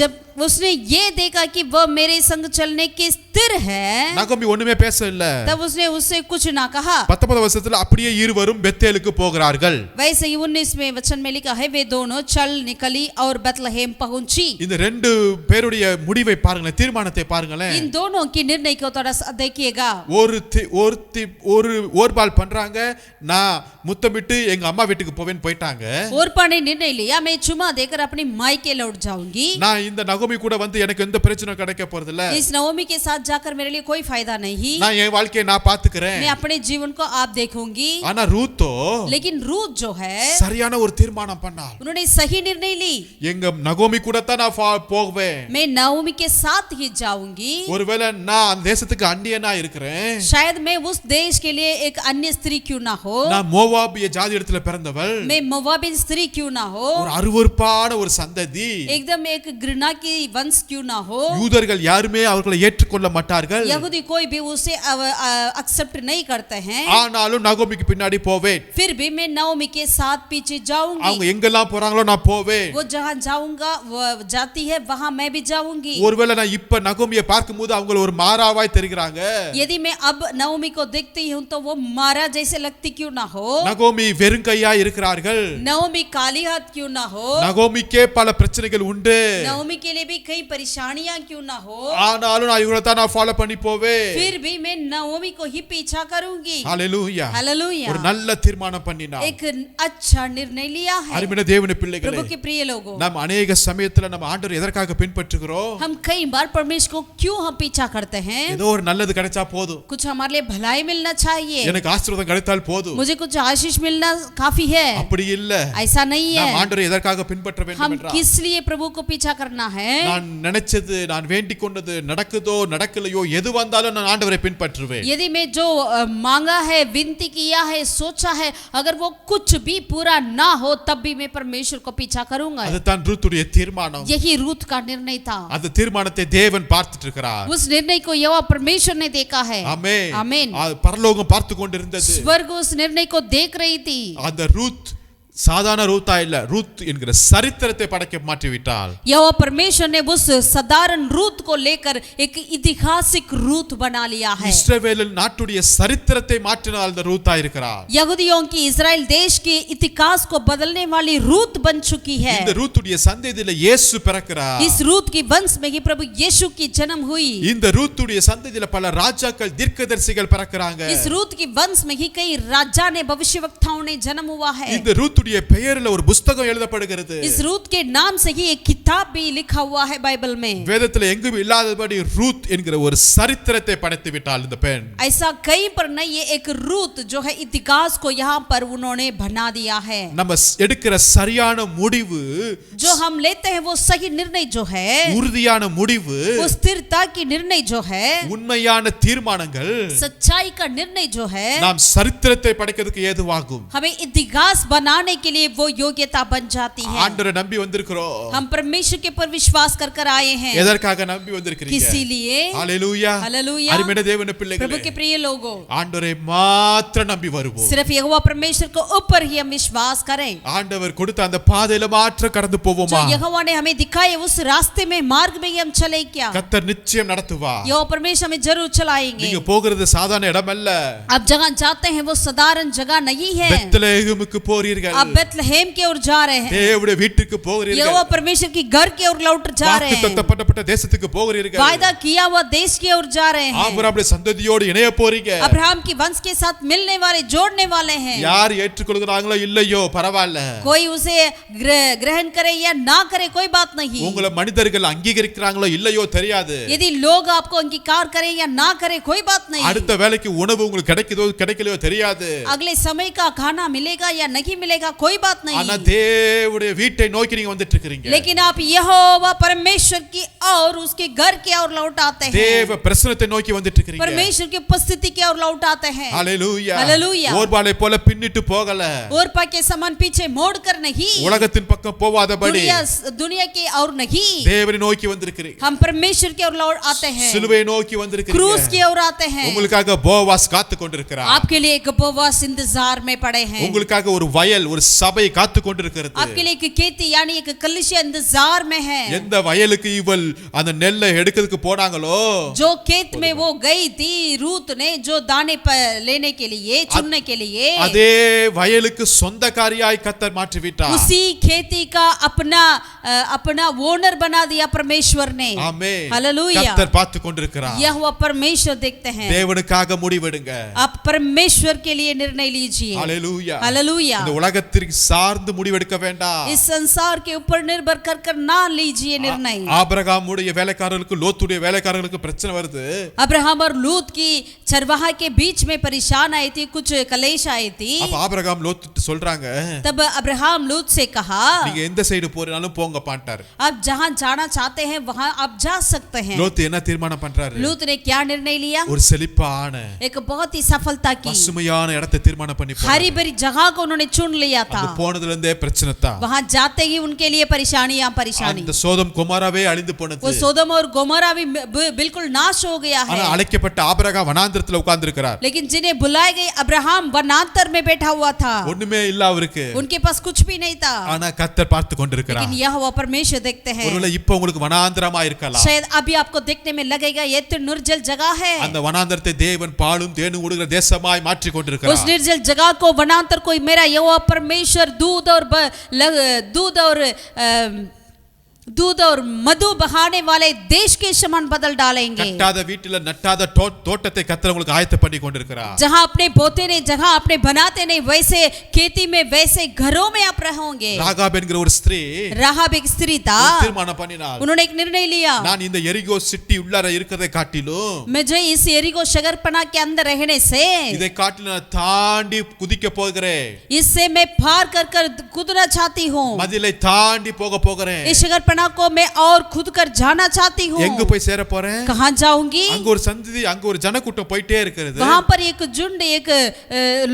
जब उसने ये देखा कि वह मेरे संग चलने के स्थिर है, நகோமி ஒண்ணுமே பேச இல்ல. तब उसने उससे कुछ ना कहा. 19 வசனத்துல அப்படியே இருவரும் பெத்தேலுக்கு போகிறார்கள். वैसे ही 19वें वचन में लिखा है, वे दोनों चल निकली और बेतलहम पहुंची. இந்த ரெண்டு பேருடைய முடிவை பாருங்களேன், தீர்மானத்தை பாருங்களேன். इन दोनों की निर्णय को थोड़ा सा देखिएगा. ஒரு ஓர்பால் பண்றாங்க, நான் முத்தமிட்டு எங்க அம்மா வீட்டுக்கு போவேன்னு போயிட்டாங்க. ओरपा ने निर्णय लिया, मैं चुमा देकर अपनी मायके लौट जाऊंगी. நான் இந்த நகோமி கூட வந்து எனக்கு எந்த பிரச்சனையும் கிடைக்க போறது இல்ல. इस नवोमी के साथ जाकर मेरे लिए कोई फायदा नहीं. நான் என் வாழ்க்கையை நான் பாத்துக்கிறேன். मैं अपने जीवन को आप देखूंगी. ஆனா ரூத்தோ, लेकिन रूत जो है, சரியான ஒரு தீர்மானம் பண்ணாள். उन्होंने सही निर्णय ली. எங்க நகோமி கூட தான் நான் போவேன். मैं नवोमी के साथ ही जाऊंगी. ஒருவேளை நான் அந்த தேசத்துக்கு அந்நியனா இருக்கிறேன், शायद मैं उस देश के लिए एक अन्य स्त्री क्यों ना हो, நான் மோவாபிய ஜாதி இடத்துல பிறந்தவள், मैं मोवाबिन स्त्री क्यों ना हो, ஒரு அருவருப்பான ஒரு சந்ததி, एकदम एक घृणा की वंश क्यों ना हो, யூதர்கள் யாருமே அவர்களை ஏற்றுக்கொள்ள மாட்டார்கள், यहूदी कोई भी उसे एक्सेप्ट नहीं करते हैं, ஆனாலும் நகோமிக்கு பின்னாடி போவேன். फिर भी मैं नवोमी के साथ पीछे जाऊंगी. அவங்க எங்கெல்லாம் போறாங்களோ நான் போவேன். वो जहाँ जाऊंगा वो जाती है वहाँ मैं भी जाऊंगी. ஒருவேளை நான் இப்ப நகோமியை பார்க்கும்போது அவங்க ஒரு மாறாவாய் தெரிகிறாங்க, यदि मैं अब नवोमी को देखती हूँ तो वो मारा जैसे लगती क्यों ना हो, நகோமி வெறுங்கையா இருக்கிறார்கள், नवोमी काली हाथ क्यों ना हो, நகோமிக்கே பல பிரச்சனைகள் உண்டு, नवोमी के लिए भी कई परेशानियां क्यों ना हो, ஆனாலும் நான் இவங்களை தான் நான் ஃபாலோ பண்ணி போவேன். फिर भी मैं नवोमी को ही पीछा करूंगी. ஹalleluya. हालेलुया. ஒரு நல்ல தீர்மானம் பண்ணினா. एक अच्छा निर्णय लिया है. அருமையான தேவனுடைய பிள்ளைகளே, प्रभु के प्रिय लोगों, நாம் अनेक சமயத்துல நம்ம ஆண்டவர் எதற்காக பின்பற்றுகிறோம்? हम कई बार परमेश्वर को क्यों हम पीछा करते हैं? ஏதோ ஒரு நல்லது கிடைச்சா போதும், कुछ हमारे लिए भलाई मिलना चाहिए, எனக்கு ஆசீர்வாதம் கிடைத்தால் போதும், मुझे कुछ आशीष मिलना काफी है. அப்படி இல்ல. ऐसा नहीं है. நாம் ஆண்டவரை எதற்காக பின்பற்ற வேண்டும் हम என்றால், किस लिए प्रभु को पीछा करना है? நான் நினைச்சது, நான் வேண்டிக் கொண்டது நடக்குதோ நடக்கலையோ எது வந்தாலும் நான் ஆண்டவரை பின்பற்றுவேன். यदि मैं जो मांगा है, विनती किया है, सोचा है, अगर वो कुछ भी पूरा ना हो तब भी मैं परमेश्वर को पीछा करूंगा. அதுதான் ரூத்துடைய தீர்மானம். यही रूत का निर्णय था. அந்த தீர்மானத்தை தேவன் பார்த்துட்டு இருக்கிறார். उस निर्णय को यहोवा परमेश्वर ने देखा है. ஆமென். आमीन. பரலோகம் பார்த்து கொண்டிருந்தது. स्वर्ग उस निर्णय को देख रही थी. அந்த ரூத் சாதாரண ரூத்தா இல்ல, ரூத் என்கிற சரித்திரத்தை படைக்க மாற்றி விட்டாள். यहोवा परमेश्वर ने उस साधारण रूत को लेकर एक ऐतिहासिक रूत बना लिया है. இஸ்ரவேல் நாட்டுடைய சரித்திரத்தை மாற்றினாள் அந்த ரூத்தா இருக்கிறார். यहूदियों की इस्राएल देश के इतिहास को बदलने वाली रूत बन चुकी है. இந்த ரூத்துடைய சந்ததியில இயேசு பிறக்கிறார். इस रूत की वंश में ही प्रभु यीशु की जन्म हुई. இந்த ரூத்துடைய சந்ததியில பல ராஜாக்கள் தீர்க்கதரிசிகள் பிறக்கிறாங்க. इस रूत की वंश में ही कई राजा ने भविष्यवक्ताओं ने जन्म हुआ है. இந்த ரூத்துடைய பெயரில் ஒரு புத்தகம் எழுதப்படுகிறது. इस रूत के नाम से ही एक किताब भी लिखा हुआ है बाइबल में. வேதத்தில் எங்கும் இல்லாதபடி ரூத் என்கிற ஒரு சரித்திரத்தை படைத்து விட்டாள் இந்த பெண். ऐसा कहीं पर नहीं, ये एक रूत जो है इतिहास को यहाँ पर उन्होंने बना दिया है. நம்ம எடுக்கிற சரியான முடிவு, जो हम लेते हैं वो सही निर्णय जो है, உறுதியான முடிவு, वो स्थिरता की निर्णय जो है, உண்மையான தீர்மானங்கள் सच्चाई का निर्णय जो है, நாம் சரித்திரத்தை படைக்கிறதுக்கு ஏதுவாகும். हमें इतिहास बनाने के लिए वो योग्यता बन जाती है। ஆண்டவரை நம்பி வந்திருக்கிறோம். हम परमेश्वर के ऊपर विश्वास कर आए हैं। எதற்காக நம்பி வந்திருக்கிறீங்க? इसीलिए ஹalleluya. हालेलुया। அருமையான தேவனுடைய प्रभु பிள்ளைகளே, के प्रिय लोगों, ஆண்டவரை மாத்திரம் நம்பி வருவோம். सिर्फ यहोवा परमेश्वर को ऊपर ही हम विश्वास करें। ஆண்டவர் கொடுத்த அந்த பாதையில மாத்திரம் கடந்து போவோமா? जो यहोवा ने हमें दिखाए उस रास्ते में, मार्ग में ही हम चले क्या? கர்த்தர் நிச்சயம் நடத்துவார். यहोवा परमेश्वर हमें जरूर चलाएंगे। நீங்க போகிறது சாதாரண இடம் அல்ல. अब जहाँ जाते हैं वो साधारण जगह नहीं है। பெத்லெகேமுக்கு போறீர்கள். आप बेथलेहम की ओर जा रहे हैं। தேவனுடைய வீட்டுக்கு போகிறீர்கள். यहोवा परमेश्वर की घर की ओर लौट जा रहे हैं। வாக்குத்தத்தப்பட்ட தேசத்துக்கு போகிறீர்கள். वायदा किया हुआ देश की ओर जा रहे हैं। ஆபிரகாமுடைய சந்ததியோடு இணைய போறீங்க. अब्राहम की वंश के साथ मिलने वाले, जोड़ने वाले हैं। யார் ஏற்றுக்கொள்கிறாங்களோ இல்லையோ பரவாயில்ல. कोई उसे ग्रहण करे या ना करे कोई बात नहीं। உங்களை மனிதர்கள் அங்கீகரிக்கிறாங்களோ இல்லையோ தெரியாது. यदि लोग आपको अंगीकार करें या ना करें कोई बात नहीं। அடுத்த வேளைக்கு உணவு உங்களுக்கு கிடைக்குதோ கிடைக்கலையோ தெரியாது. अगले समय का खाना मिलेगा या नहीं मिलेगा कोई बात नहीं। ஆனா தேவனுடைய வீட்டை நோக்கி நீங்க வந்துட்டு இருக்கீங்க. लेकिन आप यहोवा परमेश्वर की और उसके घर की ओर लौट आते हैं। தேவ பிரசன்னத்தை நோக்கி வந்துட்டு இருக்கீங்க. परमेश्वर की उपस्थिति की ओर लौट आते हैं। ஹalleluya. हालेलुया। ஓர்பாலை போல பின்னிட்டு போகல. ओरपा के समान पीछे मोड़ कर नहीं, உலகத்தின் பக்கம் போவாதபடி दुनिया के और नहीं, தேவனை நோக்கி வந்திருக்கிறீங்க. हम परमेश्वर की ओर लौट आते हैं। சிலுவையை நோக்கி வந்திருக்கிறீங்க. क्रूस की ओर आते हैं। உங்களுக்காக போவாஸ் காத்து கொண்டிருக்கிறார். आपके लिए एक उपवास इंतजार में पड़े हैं। உங்களுக்காக ஒரு வயல், ஒரு சபை காத்து கொண்டிருக்கிறது. आपके लिए एक खेती यानी एक कलीसिया इंतजार में है। எந்த வயலுக்கு இவள் அந்த நெல்லை எடுக்கிறதுக்கு போனாங்களோ, जो खेत में वो गई थी रूत ने, जो दाने लेने के लिए, चुनने के लिए, அதே வயலுக்கு சொந்தக்காரியாய் கர்த்தர் மாற்றி விட்டார். उसी खेती का अपना ओनर बना दिया परमेश्वर ने। ஆமென். हालेलुया। கர்த்தர் பார்த்து கொண்டிருக்கிறார். यहोवा परमेश्वर देखते हैं। தேவனுக்காக முடிவெடுங்க. आप परमेश्वर के लिए निर्णय लीजिए। ஹalleluya. हालेलुया। இந்த உலகத்திற்கு சார்ந்து முடிவெடுக்க வேண்டாம். इस संसार के ऊपर निर्भर कर ना लीजिए निर्णय। ஆபிரகாமுடைய வேலைக்காரர்களுக்கு, லோத்துடைய வேலைக்காரர்களுக்கு பிரச்சனை வருது. अब्राहम और लूत की चरवाहा के बीच में परेशान आई थी, कुछ कलेश आई थी। அப்ப ஆபிரகாம் லோத்து சொல்றாங்க, तब अब्राहम लूत से कहा, நீங்க எந்த சைடு போறீனாலும் போங்க பாண்டார். आप जहां जाना चाहते हैं वहां आप जा सकते हैं। லோத்து என்ன தீர்மானம் பண்றாரு? लूत ने क्या निर्णय लिया? ஒரு செழிப்பான एक बहुत ही सफलता की, பசுமையான இடத்தை தீர்மானம் பண்ணி போனாரு. हरी भरी जगह को उन्होंने चुन लिया था। அந்த போனதுல இருந்தே பிரச்சனை தான். वहां जाते ही उनके लिए परेशानियां परेशानी। அந்த சோதம் கொமோராவே அழிந்து वो போனது. सोदम और गोमोरा भी बिल्कुल नाश हो गया ஆனா है। அழைக்கப்பட்ட ஆபிரகாம் வனாந்திரத்துல உட்கார்ந்து இருக்கிறார். लेकिन जिन्हें बुलाए गए अब्राहम वनांतर में बैठा हुआ था। ஒண்ணுமே இல்ல அவருக்கு. उनके पास कुछ भी नहीं था। ஆனா கர்த்தர் பார்த்து கொண்டிருக்கிறார். लेकिन यहोवा परमेश्वर देखते हैं। ஒருவேளை இப்ப உங்களுக்கு வனாந்திரமா இருக்கலாம். शायद अभी आपको देखने में लगेगा ये तो निर्जल जगह है। அந்த வனாந்திரத்தை தேவன் பாலும் தேனும் ஓடுகிற தேசமாய் மாற்றி उस கொண்டிருக்கிறார். निर्जल जगह को वनांतर को मेरा यहोवा परमेश्वर दूध और मधु बहाने वाले देश के समान बदल डालेंगे। கட்டாத வீட்டில நட்டாத தோட்டத்தை கர்த்தர் உங்களுக்கு ஆயத்த பண்ணி கொண்டிருக்கிறார். जहां अपने बोते नहीं, जहां अपने बनाते नहीं, वैसे खेती में, वैसे घरों में आप रहोगे। ராகாப் என்கிற ஒரு ஸ்திரீ राहाब एक स्त्री था, தீர்மானம் பண்ணினாள். उन्होंने एक निर्णय लिया, நான் இந்த எரிகோ சிட்டி உள்ளார இருக்கிறதை காட்டிலும் मुझे इस एरिको शगरपना के अंदर रहने से, இதை காட்டிலும் நான் தாண்டி குதிக்க போகிறேன். इससे मैं पार कर कूदना चाहती हूँ। மதிலை தாண்டி போகிறேன். इस शगरपना को मैं और खुद कर जाना चाहती हूँ। எங்க போய் சேர போறேன்? कहाँ जाऊंगी? அங்க ஒரு சந்ததி, அங்க ஒரு ஜனக்கூட்டம் போயிட்டே இருக்கிறது. वहाँ पर एक झुंड, एक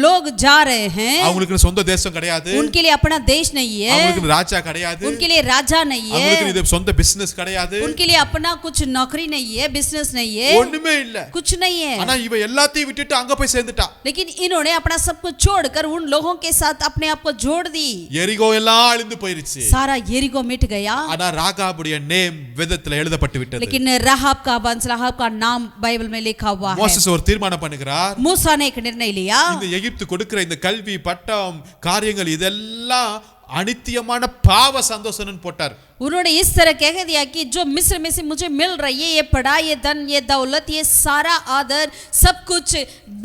लोग जा रहे हैं। அவங்களுக்கு சொந்த தேசம் கிடையாது. उनके लिए अपना देश नहीं है। அவங்களுக்கு ராஜா கிடையாது. उनके लिए राजा नहीं है। அவங்களுக்கு இது சொந்த பிசினஸ் கிடையாது. उनके लिए अपना कुछ नौकरी नहीं है, बिजनेस नहीं है, ஒண்ணுமே இல்ல. कुछ नहीं है। ஆனா இவ எல்லாத்தையும் விட்டுட்டு அங்க போய் சேர்ந்துட்டா. लेकिन इन्होंने अपना सब कुछ छोड़कर उन लोगों के साथ अपने आप को जोड़ दी। எரிகோ எல்லாம் அழிந்து போயிருச்சு. सारा यरीको मिट गया। ஆனா ராகாபுடைய நேம் வேதத்துல எழுதப்பட்டு விட்டது. लेकिन राहाब का वंश, राहाब का नाम बाइबल में लिखा हुआ है। மோசஸ் ஒரு தீர்மானம் பண்ணுகிறார். मूसा ने एक निर्णय लिया, இந்த எகிப்து கொடுக்கிற இந்த கல்வி, பட்டம், காரியங்கள் இதெல்லாம் அனித்தியமான பாவ சந்தோஷம்னு போட்டார். उन्होंने इस तरह कह दिया कि जो मिस्र में से मुझे मिल रही है, ये पढ़ाई, ये धन, ये दौलत, ये सारा आदर, सब कुछ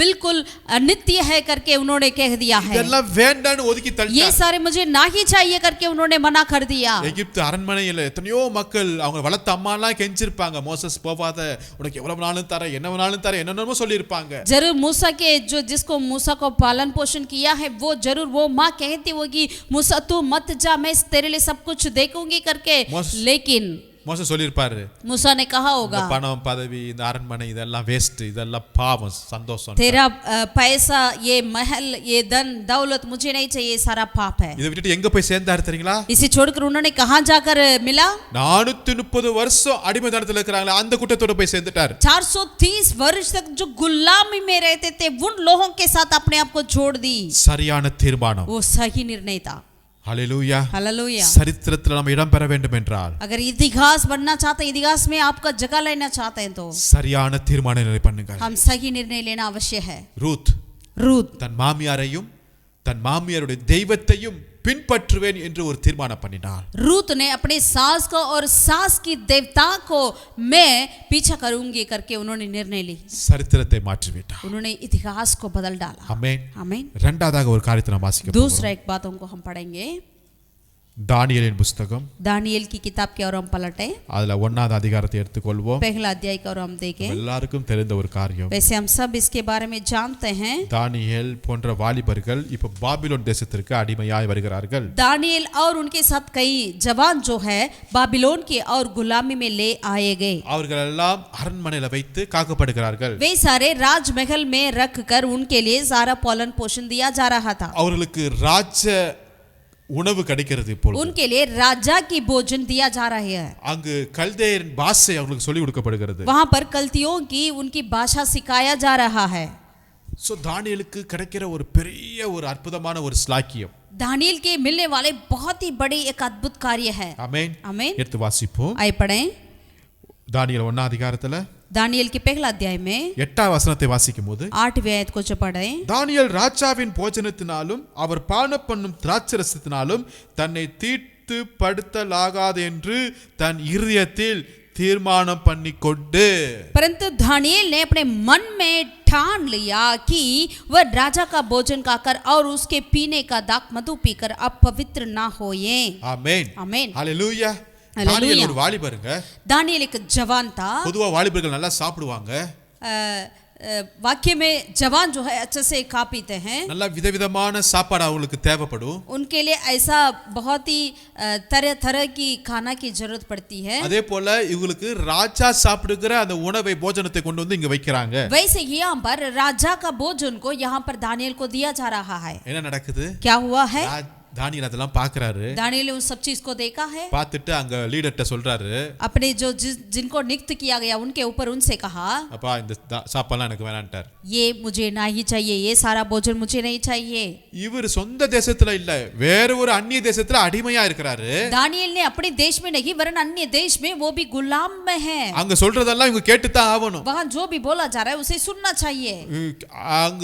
बिल्कुल अनित्य है करके उन्होंने कह दिया है। இதெல்லாம் வேண்டான்னு ஒதுக்கி ये தள்ளிட்டார். सारे मुझे ना ही चाहिए करके उन्होंने मना कर दिया। எகிப்து அரண்மனையில எத்தனையோ மக்கள் அவங்க வளர்த்த அம்மாலாம் கெஞ்சிருப்பாங்க, மோசஸ் போவாத, உனக்கு எவ்வளவு நாளும் தர, என்ன வேணாலும் தர, என்னென்னமோ சொல்லியிருப்பாங்க. जरूर मूसा के जिसको मूसा को पालन पोषण किया है, वो जरूर वो माँ कहती होगी, मूसा तू मत जा, मैं तेरे लिए सब कुछ देखूंगी करके। लेकिन மோசே சொல்லியிருப்பாரு मूसा ने कहा இந்த होगा பணம் பதவி இந்த அரண்மனை இதெல்லாம் வேஸ்ட் இதெல்லாம் பாவம் சந்தோஷம் तेरा पैसा ये महल ये धन दौलत मुझे नहीं चाहिए, ये सारा पाप है। இதை விட்டுட்டு எங்க போய் சேர்ந்தாரு தெரியுங்களா? इसे छोड़कर उन्होंने कहां जाकर मिला? 430 வருஷம் அடிமைத்தனத்துல இருக்கிறாங்களே அந்த கூட்டத்தோட போய் சேர்ந்துட்டார்। 430 वर्ष तक जो गुलामी में रहते थे उन लोगों के साथ अपने आप को छोड़ दी। சரியான தீர்மானம், वो सही निर्णय था। ஹalleluya हालेलुया। சரித்திரத்துல நம்ம இடம் பெற வேண்டும் என்றால் अगर इतिहास बनना चाहते हैं, इतिहास में आपका जगह लेना चाहते हैं तो சரியான தீர்மானங்களை பண்ணுங்க। हम सही निर्णय लेना अवश्य है। ரூத் தன் மாமியாரையும் தன் மாமியாருடைய தெய்வத்தையும் பின்பற்றுவேன் என்று ஒரு தீர்மானம் பண்ணினார்। रूत ने अपने सास को और सास की देवता को मैं पीछा करूंगी करके उन्होंने निर्णय ली। சரித்திரத்தை மாற்றிவிட்டார்। उन्होंने इतिहास को बदल डाला। ஆமென் आमीन। இரண்டாவதாக ஒரு காரியத்தை நாம் வாசிக்க போகிறோம்। दूसरा एक बातों को हम पढ़ेंगे। தானியேலின் புத்தகம் दानियेल की किताब की ओर हम पलटे, அதுல 1வது அதிகாரத்தை எடுத்துக்கொள்வோம்। पहला अध्याय की ओर हम देखें। எல்லாருக்கும் தெரிந்த ஒரு காரியம், वैसे हम सब इसके बारे में जानते हैं। தானியேல் போன்ற வாலிபர்கள் இப்ப பாபிலோன் தேசத்திற்கு அடிமையாய் வருகிறார்கள்। दानियेल और उनके साथ कई जवान जो है बाबिलोन के और गुलामी में ले आए गए। அவர்கள் எல்லாம் அரண்மனையில வைத்து காக்கப்படுகிறார்கள்। वे सारे राजमहल में रख कर उनके लिए सारा पालन पोषण दिया जा रहा था। அவர்களுக்கு ராஜ உணவு கிடைக்கிறது। இப்பொழுது उनके लिए राजा की भोजन दिया जा रहा है। அங்கு கல்தேயரின் பாஷை அவங்களுக்கு சொல்லி கொடுக்கப்படுகிறது। वहां पर कल्तियों की उनकी भाषा सिखाया जा रहा है। சோ தானியேலுக்கு கிடைக்கிற ஒரு பெரிய ஒரு அற்புதமான ஒரு ஸ்லாக்கியம், दानियेल के मिलने वाले बहुत ही बड़ी एक अद्भुत कार्य है। ஆமென்। आमीन। எடுத்து வாசிப்போம்। आइए पढ़ें। தானியேல் 1 அதிகாரத்துல दानियेल के पहला अध्याय में 8 வசனத்தை வாசிக்கும் போது 8वें आयत को जो पढ़ें, தானியேல் ராஜாவின் போஜனத்தினாலும் அவர் பானம் பண்ணும் திராட்சரசத்தினாலும் தன்னை தீட்டு படுத்தலாகாது என்று தன் இருதயத்தில் தீர்மானம் பண்ணிக்கொண்டு, परंतु दानियेल ने अपने मन में ठान लिया कि वह राजा का भोजन खाकर और उसके पीने का दाख मधु पीकर अपवित्र ना होए। ஆமென் आमीन। ஹalleluya। ஹalleluya। தானியேல் ஒரு வாலிபருங்க। दानियेल एक जवान था। பொதுவா வாலிபர்கள் நல்லா சாப்பிடுவாங்க, वाक्य में जवान जो है अच्छे से खा पीते हैं। நல்லா விதவிதமான சாப்பாடு அவங்களுக்கு தேவைப்படும்। उनके लिए ऐसा बहुत ही तरह तरह की खाना की जरूरत पड़ती है। அதே போல இவங்களுக்கு ராஜா சாப்பிடுகிற அந்த உணவை போஜனத்தை கொண்டு வந்து இங்க வைக்கிறாங்க। वैसे यहाँ पर राजा का भोजन को यहाँ पर दानियेल को दिया जा रहा है। என்ன நடக்குது? क्या हुआ है? தானியேல் அதெல்லாம் பார்க்கறாரு। दानियेल ने उन सब चीज को देखा है। பார்த்துட்டு அங்க லீடர்ட்ட சொல்றாரு, अपने जो जिनको नियुक्त किया गया उनके ऊपर उनसे कहा, அப்பா இந்த சாப்பாடுலாம் எனக்கு வேணான்ட்டார்। ये मुझे ना ही चाहिए, ये सारा भोजन मुझे नहीं चाहिए। இவர் சொந்த தேசத்துல இல்ல, வேற ஒரு அந்நிய தேசத்துல அடிமையா இருக்கிறாரு। दानियेल ने अपने देश में नहीं वरन अन्य देश में वो भी गुलाम में है। அங்க சொல்றதெல்லாம் இவங்க கேட்டு தான் ஆகணும்। वहां जो भी बोला जा रहा है उसे सुनना चाहिए। அங்க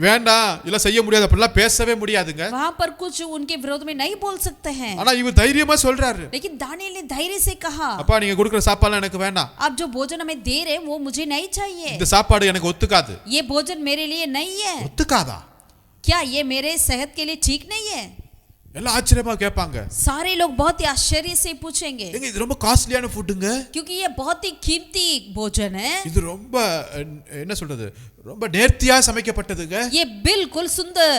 வேண்டாம் இல்ல செய்ய முடியாது அப்படிலாம் பேசவே முடியாதுங்க। वहां पर कुछ उनके विरोध में नहीं बोल सकते हैं। ஆனா இவர் தைரியமா சொல்றாரு, लेकिन दानियेल ने धैर्य से कहा, அப்பா நீங்க கொடுக்கிற சாப்பாடுலாம் எனக்கு வேண்டாம், आप जो भोजन हमें दे रहे हैं वो मुझे नहीं चाहिए। இந்த சாப்பாடு எனக்கு ஒத்துக்காது। ये भोजन मेरे लिए नहीं है। ஒத்துக்காதா? क्या ये मेरे सेहत के लिए ठीक नहीं है? எல்லாம் ஆச்சரியமா கேட்பாங்க। सारे लोग बहुत ही आश्चर्य से पूछेंगे, ஏங்க இது ரொம்ப காஸ்ட்லியான ஃபுட்டுங்க, क्योंकि ये बहुत ही कीमती भोजन है। இது ரொம்ப என்ன சொல்றது ரொம்ப நேர்த்தியா சமைக்கப்பட்டதுங்க, ये बिल्कुल सुंदर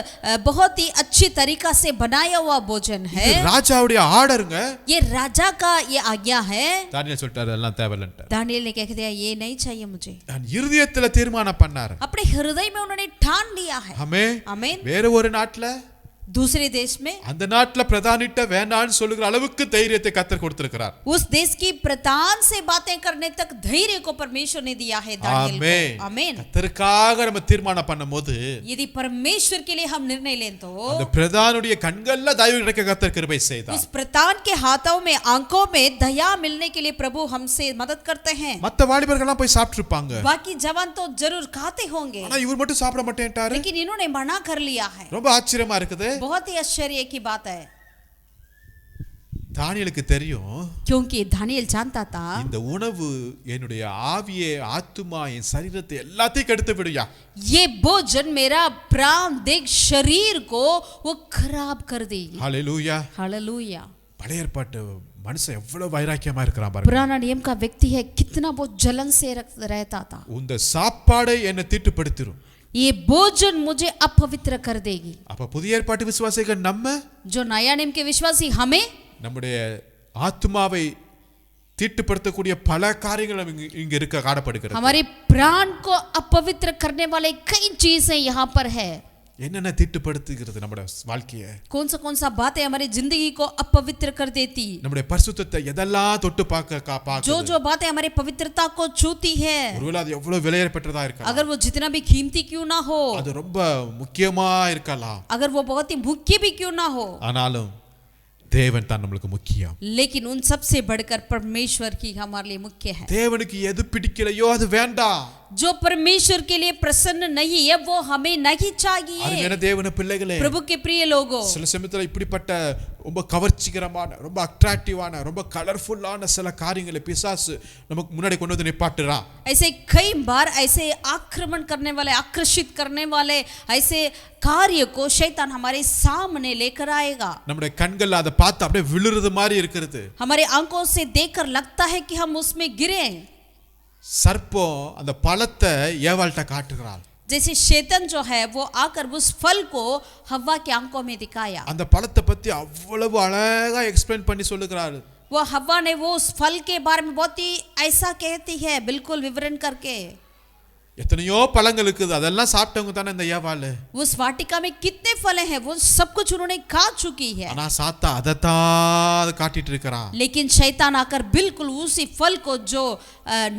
बहुत ही अच्छी तरीका से बनाया हुआ भोजन है। இது ராஜாவுடைய ஆர்டருங்க। ये राजा का ये आज्ञा है। தானியேல் சொல்லிட்டாரு எல்லாம் தேவையில்லைன்ட்டார்। दानियेल ने कह दिया ये नहीं चाहिए मुझे। நான் இருதயத்துல தீர்மானம் பண்ணாரு। अपने हृदय में उन्होंने ठान लिया है। ஆமென்। आमीन। வேற ஒரு நாட்டுல दूसरे देश में அந்த நாட்டுல பிரதானிட்ட வேண்டான்னு சொல்லுகிற அளவுக்கு தைரியத்தை கர்த்தர் கொடுத்திருக்கிறார்। उस देश की प्रधान से बातें करने तक धैर्य को परमेश्वर ने दिया है दानियेल को। आमीन। கர்த்தருக்காக நம்ம தீர்மானம் பண்ணும்போது यदि परमेश्वर के लिए हम निर्णय लें तो அந்த பிரதானுடைய கண்கள்ல தயவு கிடைக்க கர்த்தர் கிருபை செய்தார்। उस प्रधान के हाथों में आंखों में दया मिलने के लिए प्रभु हमसे मदद करते हैं। மத்த வாலிபர்கள்லாம் போய் சாப்பிட்டுருப்பாங்க, बाकी जवान तो जरूर खाते होंगे, ஆனா இவர் மட்டும் சாப்பிட மாட்டேன்ட்டாரு। लेकिन इन्होंने मना कर लिया है। ரொம்ப ஆச்சரியமா இருக்குது। बहुत ही आश्चर्य की बात है, தானியேலுக்கு தெரியும் क्योंकि दानियेल जानता था இந்த உணவு என்னுடைய ஆவியை ஆத்துமா என் சரீரத்தை எல்லாத்தையும் கெடுத்து விடுயா। ये भोजन मेरा प्राण देख शरीर को वो खराब कर देगी। ஹalleluya। हालेलुया। பழைய ஏற்பாட்டு மனுஷன் எவ்வளவு வைராக்கியமா இருக்கிறான் பாருங்க। पुराना नियम का व्यक्ति है कितना वो जलन से रहता था। இந்த சாப்பாடை என்னை தீட்டுப்படுத்திரும், ये भोजन मुझे अपवित्र कर देगी। அப்ப புதிய ஏற்பாட்டு விசுவாசிகள் நம்ம जो नया नियम के विश्वासी हमें நம்முடைய ஆத்துமாவை தீட்டுப்படுத்தக்கூடிய பல காரியங்கள் இங்க இருக்க காணப்படுகிறது. हमारे प्राण को अपवित्र करने वाले कई चीजें यहाँ पर है. என்னென்ன தீட்டுப்படுத்துகிறது நம்முடைய வாழ்க்கையை? कौन सा बातें हमारी जिंदगी को अपवित्र कर देती. நம்முடைய பரிசுத்தத்தை எதெல்லாம் தொட்டு பார்க்க जो बातें हमारी पवित्रता को छूती है. ஒருவேளை அது எவ்வளவு விலையேறப்பட்டதா இருக்கலாம். अगर वो जितना भी कीमती क्यों ना हो. அது ரொம்ப முக்கியமா இருக்கலாம். अगर वो बहुत ही मुख्य भी क्यों ना हो. ஆனாலும் தேவன் தான் நமக்கு முக்கியம். लेकिन उन सबसे बढ़कर परमेश्वर की हमारे लिए मुख्य है. தேவனுக்கு எது பிடிக்கலையோ அது வேண்டாம். जो परमेश्वर के लिए प्रसन्न नहीं है वो हमें नहीं चाहिए. அருமையான தேவன பிள்ளைகளே, प्रभु के प्रिय लोगों, சில சமயத்துல இப்படிப்பட்ட ரொம்ப கவர்ச்சிகரமான, ரொம்ப அட்ராக்டிவான, ரொம்ப கலர்ஃபுல்லான சில காரியங்களை பிசாசு நமக்கு முன்னாடி கொண்டு வந்து நிப்பாட்டுறான். ऐसे कई बार ऐसे आक्रमण करने वाले, आकर्षित करने वाले ऐसे कार्य को शैतान हमारे सामने लेकर आएगा. நம்முடைய கண்கள் அதை பார்த்து அப்படியே விழுறது மாதிரி இருக்கிறது. हमारे आंखों से देखकर लगता है कि हम उसमें गिरे. சர்ப்பம் அந்த பழத்தை ஏவாள்கிட்ட காட்டுகிறாள். जैसे शैतान जो है वो आकर उस फल को हव्वा की आंखों में दिखाया. அந்த பழத்தை பத்தி அவ்வளவு அழகா எக்ஸ்பிளைன் பண்ணி சொல்லுகிறாள். वो हव्वा ने वो उस फल के बारे में बहुत ही ऐसा कहती है, बिल्कुल विवरण करके. எத்தனையோ பழங்கள் இருக்குது, அதெல்லாம் சாப்பிட்டவங்க தானே இந்த ஏவாள். उस वाटिका में कितने फल हैं, वो सब कुछ उन्होंने खा चुकी है. ஆனா சாத்தா அதத்தான் காட்டிட்டு இருக்கிறான். लेकिन शैतान आकर बिल्कुल उसी फल को जो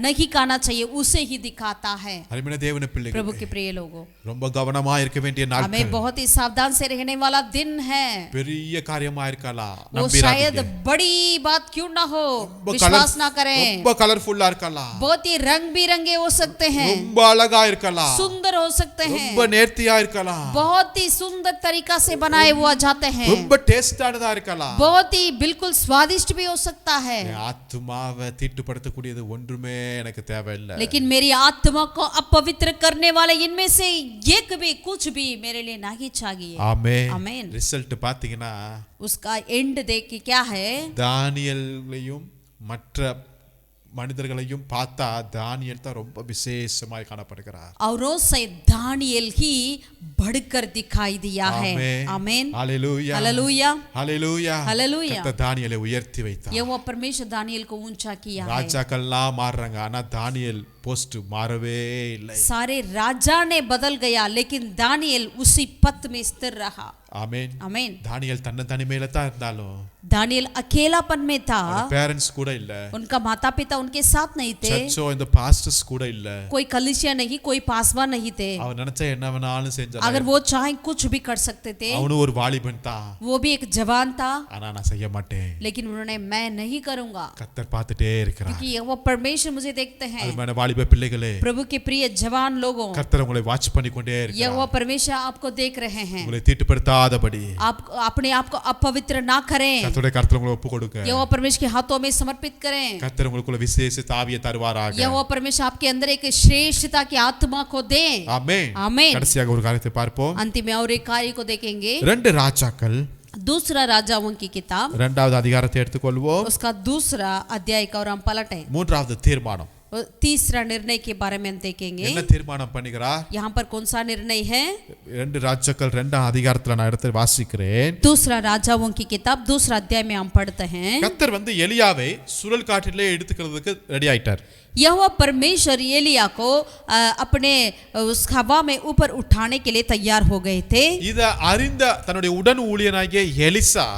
नहीं खाना चाहिए उसे ही दिखाता है. அருமையான தேவன பிள்ளைகளே, प्रभु के प्रिय लोगों, ரொம்ப கவனமா இருக்க வேண்டிய நாட்கள். हमें बहुत ही सावधान से रहने वाला दिन है. பெரிய காரியமா இருக்கலாம், वो शायद बड़ी बात क्यों ना हो, विश्वास ना करें. ரொம்ப கலர்ஃபுல்லா இருக்கலாம், बहुत ही रंग बिरंगे हो सकते हैं, ரொம்ப அழகா இருக்கலாம், सुंदर हो सकते हैं, ரொம்ப நேர்த்தியா இருக்கலாம், बहुत ही सुंदर तरीका से बनाए हुआ जाते हैं, ரொம்ப டேஸ்டானதா இருக்கலாம். बहुत ही बिल्कुल स्वादिष्ट भी हो सकता है. ஆத்துமாவை தீட்டுப்படுத்தக்கூடியது ஒன்றுமே எனக்கு தேவையில்லை. लेकिन मेरी आत्मा को अपवित्र करने वाले इनमें से एक भी कुछ भी मेरे लिए नहीं चाहिए. ஆமென். आमीन. ரிசல்ட் பாத்தீங்கன்னா उसका एंड देख के क्या है, தானியேலையும் மற்ற மனிதர்களையும் பார்த்தா தானியேல் தான் ரொம்ப விசேஷமாய் காணப்படுகிறார். औरों से दानियेल ही बढ़कर दिखाई दिया है. आमीन. Hallelujah, hallelujah, hallelujah, hallelujah. கர்த்தர் தானியேலை உயர்த்தி வைத்தார். ये वो परमेश्वर दानियेल को ऊंचा किया है. ராஜாக்கள்லாம் மாறுறாங்க, ஆனா தானியேல் போஸ்ட் மாறவே இல்லை. सारे राजा ने बदल गया लेकिन दानियेल उसी पद में स्थिर रहा. ஆமென். आमीन. தானியேல் தன்னை தனிமையில தான் இருந்தாலும் दानियेल अकेलापन में था. பேரண்ட்ஸ் கூட இல்ல, उनका माता पिता उनके साथ नहीं थे, சர்ச்சோ இந்த பாஸ்டர்ஸ் கூட இல்ல, कोई कलीसिया नहीं, कोई पासवा नहीं थे. அவன் நினைச்சா என்ன வேணாலும் செஞ்சான். अगर वो चाहे कुछ भी कर सकते थे. அவனும் ஒரு வாலிபன் தான், वो भी एक जवान था, ஆனா நான் செய்ய மாட்டேன். लेकिन उन्होंने मैं नहीं करूंगा, கர்த்தர் பார்த்துட்டே இருக்கிறார். क्योंकि वो परमेश्वर मुझे देखते हैं. அருமையான வாலிப பிள்ளைகளே, प्रभु के प्रिय जवान लोगों, கர்த்தர் உங்களை வாட்ச் பண்ணி கொண்டே यह இருக்கிறார். वो परमेश्वर आपको देख रहे हैं. உங்களை தீட்டுப்படுத்தாதபடி आप अपने आप को अपवित्र ना करें. கர்த்தருடைய கருத்துல உங்களை ஒப்பு கொடுங்க. यह वो परमेश्वर के हाथों में समर्पित करें. கர்த்தர் உங்களுக்குள்ள விசேஷ தாவியை தருவாராக. यह वो परमेश्वर आपके अंदर एक श्रेष्ठता की आत्मा को दे. ஆமென். आमीन. கடைசியாக ஒரு காரியத்தை பார்ப்போம். अंतिम में और एक कार्य को देखेंगे. ரெண்டு ராஜாக்கள் दूसरा राजाओं की किताब, இரண்டாவது அதிகாரத்தை எடுத்துக்கொள்வோம். उसका दूसरा अध्याय का और हम पलटें. மூன்றாவது தீர்மானம். तीसरा निर्णय के बारे में हम देखेंगे. என்ன தீர்மானம் பண்ணுகிறார்? यहाँ पर कौन सा निर्णय है? ரெண்டு ராஜாக்கள் இரண்டாம் அதிகாரத்துல நான் எடுத்து வாசிக்கிறேன். दूसरा राजाओं की किताब दूसरा अध्याय में हम पढ़ते हैं. கர்த்தர் வந்து எலியாவை சுழல் காற்றிலே எடுத்துக்கிறதுக்கு ரெடி ஆயிட்டார். यहोवा परमेश्वर एलिया को अपने उस हवा में ऊपर उठाने के लिए तैयार हो गए थे. இத அறிந்த தன்னுடைய உடன் ஊழியனாகிய எலிசா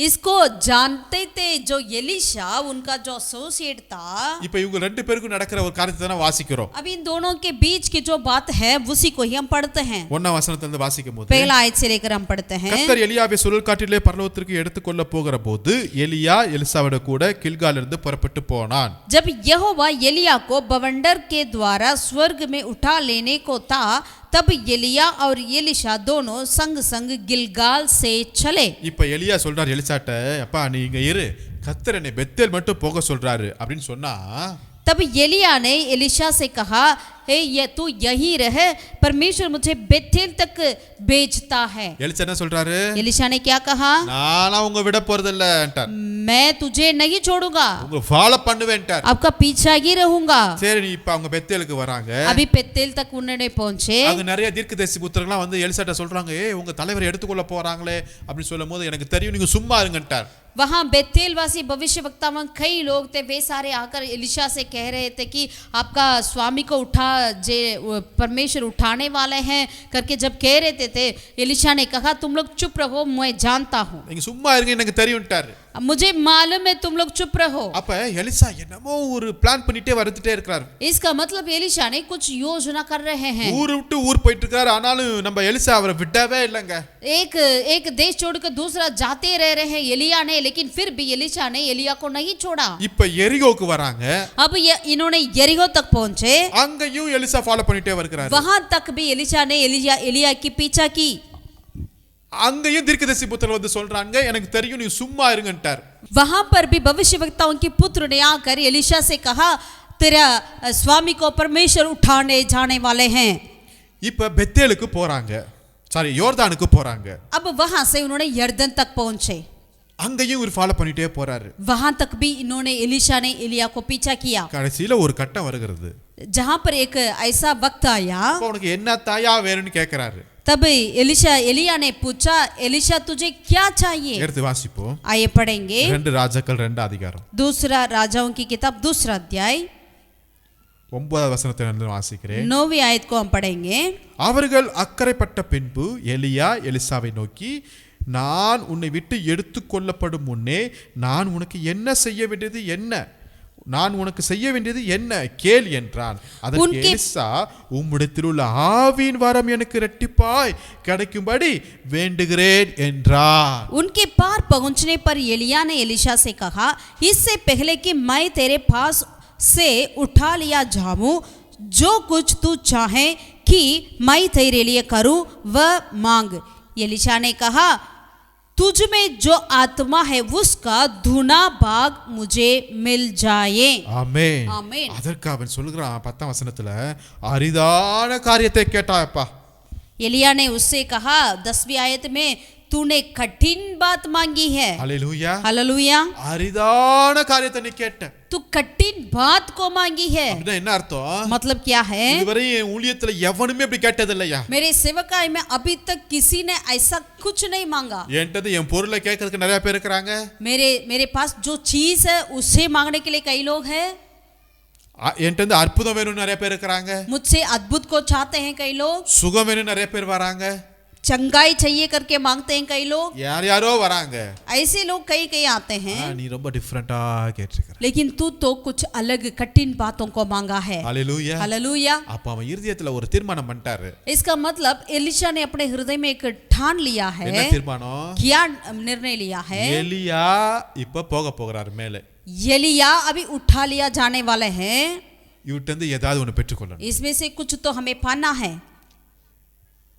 इसको जानते थे जो एलिशा उनका जो एसोसिएट था. இப்ப இவங்க ரெண்டு பேருக்கும் நடக்கிற ஒரு காரியத்தை தான் வாசிக்கிறோம். अब इन दोनों के बीच की जो बात है उसी को ही हम पढ़ते हैं. ஒன்னாம் வசனத்துல இருந்து வாசிக்கும்போது पहला आयत से लेकर हम पढ़ते हैं. கர்த்தர் எலியாவை சுழல் காற்றிலே பரலோகத்திற்கு எடுத்துக்கொள்ள போகிற போது எலியா எலிசாவோட கூட கில்காலிலிருந்து புறப்பட்டு போனான். जब यहोवा एलिया को बवंडर के द्वारा स्वर्ग में उठा लेने को था तब एलिया और एलिशा दोनों संग संग गिलगाल से चले. இப்ப எலியா சொல்றார் எலிசாட்ட, அப்பா நீ இங்க இரு, கர்த்தர் என்னை பெத்தேல் மட்டும் போக சொல்றாரு அப்படின்னு சொன்னா, तब एलिया ने एलिशा से कहा, ये तू यहीं रह, परमेश्वर मुझे बेथेल तक भेजता है। எலிசா என்ன சொல்றாரு? एलिशा ने क्या कहा? நானா உங்க விட போறதில்லன்ட்டார். मैं तुझे नहीं छोड़ूंगा, உங்க ஃபாலோ பண்ணுவேன்ட்டார். आपका पीछा ही रहूंगा। சரி, இப்ப அவங்க பெத்தேலுக்கு வராங்க. अभी बेथेल तक उन्होंने पहुंचे। அங்க நிறைய தீர்க்கதரிசி புத்திரர்கள்லாம் வந்து எலிசாட்ட சொல்றாங்க, ஏய் உங்க தலைவரை எடுத்துக்கொள்ள போறாங்களே அப்படின்னு சொல்லும்போது, எனக்கு தெரியும் நீங்க சும்மா இருங்கன்ட்டார். वहां बेथेल वासी भविष्य वक्ता कई लोग थे, वे सारे आकर एलिशा से कह रहे थे कि आपका स्वामी को उठा, जे परमेश्वर उठाने वाले हैं करके जब कह रहे थे, एलिशा ने कहा तुम लोग चुप रहो, मैं जानता हूं, நீங்க சும்மா இருங்க எனக்கு தெரியும்ட்டார். मुझे मालूम है, तुम लोग चुप रहो। அப்ப எலிசா என்னமோ ஒரு பிளான் பண்ணிட்டே வந்துட்டே இருக்கார். इसका मतलब एलिशा ने कुछ योजना कर रहे हैं। ஊர் விட்டு ஊர் போயிட்டு இருக்காரு, ஆனாலும் நம்ம எலிசா அவரை விடவே இல்லைங்க. एक देश छोड़कर दूसरा जाते रह रहे हैं एलिया ने, लेकिन फिर भी एलिशा ने एलिया को नहीं छोड़ा। இப்ப எரிகோக்கு வராங்க. अब इन्होंने यरीहो तक पहुंचे। அங்கேயும் எலிசா ஃபாலோ பண்ணிட்டே வருகிறார். वहां तक भी एलिशा ने एलिया की पीछा की। அங்கேயும் தீர்க்கதரிசி புத்திரர் வந்து சொல்றாங்க, எனக்கு தெரியும் நீ சும்மா இருங்கன்ட்டார். वहां पर भी भविष्यवक्ताओं के पुत्र ने आकर एलिशा से कहा तेरा स्वामी को परमेश्वर उठाने जाने वाले हैं। இப்ப பெத்தேலுக்கு போறாங்க, சாரி யோர்தானுக்கு போறாங்க. अब वहां से उन्होंने यरदन तक पहुंचे। அங்கேயும் ஒரு ஃபாலோ பண்ணிட்டே போறாரு. वहां तक भी इन्होंने एलिशा ने एलिया को पीछा किया। கடைசியில ஒரு கட்டம் வருகிறது, जहां पर एक ऐसा वक्त आया, உனக்கு என்ன தாயா வேணும்னு கேக்குறாரு. तब एलिया ने पूछा, एलिशा तुझे क्या चाहिए? எடுத்து வாசிப்போம். आइए पढ़ेंगे 2 ராஜாக்கள் 2 அதிகாரம் दूसरा राजाओं की किताब 2 अध्याय 9 வசனத்திலிருந்து வாசிக்கிறேன். 9 आयत को हम पढ़ेंगे। அவர்கள் அக்கறைப்பட்ட பின்பு எலியா எலிசாவை நோக்கி, நான் உன்னை விட்டு எடுத்துக்கொள்ளப்படும் முன்னே நான் உனக்கு என்ன செய்ய வேண்டியது என்ன, நான் உனக்கு செய்ய வேண்டியது என்ன கேள் என்றான். அதற்கு எலிசா, உம்மிடத்தில் உள்ள ஆவியின் வரம் எனக்கு இரட்டிப்பாய் கிடைக்கும்படி வேண்டுகிறேன் என்றார். उनके पार पहुंचने पर एलिया ने एलिशा से कहा, इससे पहले कि मैं तेरे पास से उठा लिया जाऊं, जो कुछ तू चाहे कि मैं तेरे लिए करूं वह मांग। एलिशा ने कहा, तुझ में जो आत्मा है उसका धुना भाग मुझे मिल जाए। ஆமென். ஆமென். அதற்கு அவன் சொல்கிறான் 10 வசனத்துல, அரிதான காரியத்தை கேட்டாயப்பா. एलिया ने उससे कहा 10वीं आयत में, तूने कठिन बात मांगी है। ஹல்லேலூயா. हालेलुया। அரிதான காரியத்தை நீ கேட்ட. तू कठिन बात को मांगी है। அப்படின்னா என்ன அர்த்தம்? मतलब क्या है? இதுவரை என் ஊழியத்துல எவனுமே இப்படி கேட்டது இல்லையா? मेरे सेवकाई में अभी तक किसी ने ऐसा कुछ नहीं मांगा। என்கிட்ட என் பொருளை கேட்கறதுக்கு நிறைய பேர் இருக்கிறாங்க. मेरे पास जो चीज है उसे मांगने के लिए कई लोग हैं। என்கிட்ட அற்புதம் வேணும்னு நிறைய பேர் இருக்கிறாங்க. मुझसे अद्भुत को चाहते हैं कई लोग। சுகம் வேணும்னு நிறைய பேர் வராங்க. चंगाई चाहिए करके मांगते हैं कई लोग। யார் யாரோ வராங்க. ऐसे लोग कई आते हैं। நீ ரொம்ப டிஃபரண்டா கேட்டிருக்கிற. लेकिन तू तो कुछ अलग कठिन बातों को मांगा है। ஹல்லேலூயா. हालेलुया। அப்ப அவன் இருதயத்துல ஒரு தீர்மானம் பண்ணிட்டாரு. इसका मतलब एलिशा ने अपने हृदय में एक ठान लिया है। என்ன தீர்மானம்? क्या निर्णय लिया है? எலியா இப்ப போகிறார் மேலே. एलिया अभी उठा लिया जाने वाले हैं। இவர்ட்ட இருந்து ஏதாவது ஒன்னு பெற்றுக்கொள்ளணும். इसमें से कुछ तो हमें पाना है।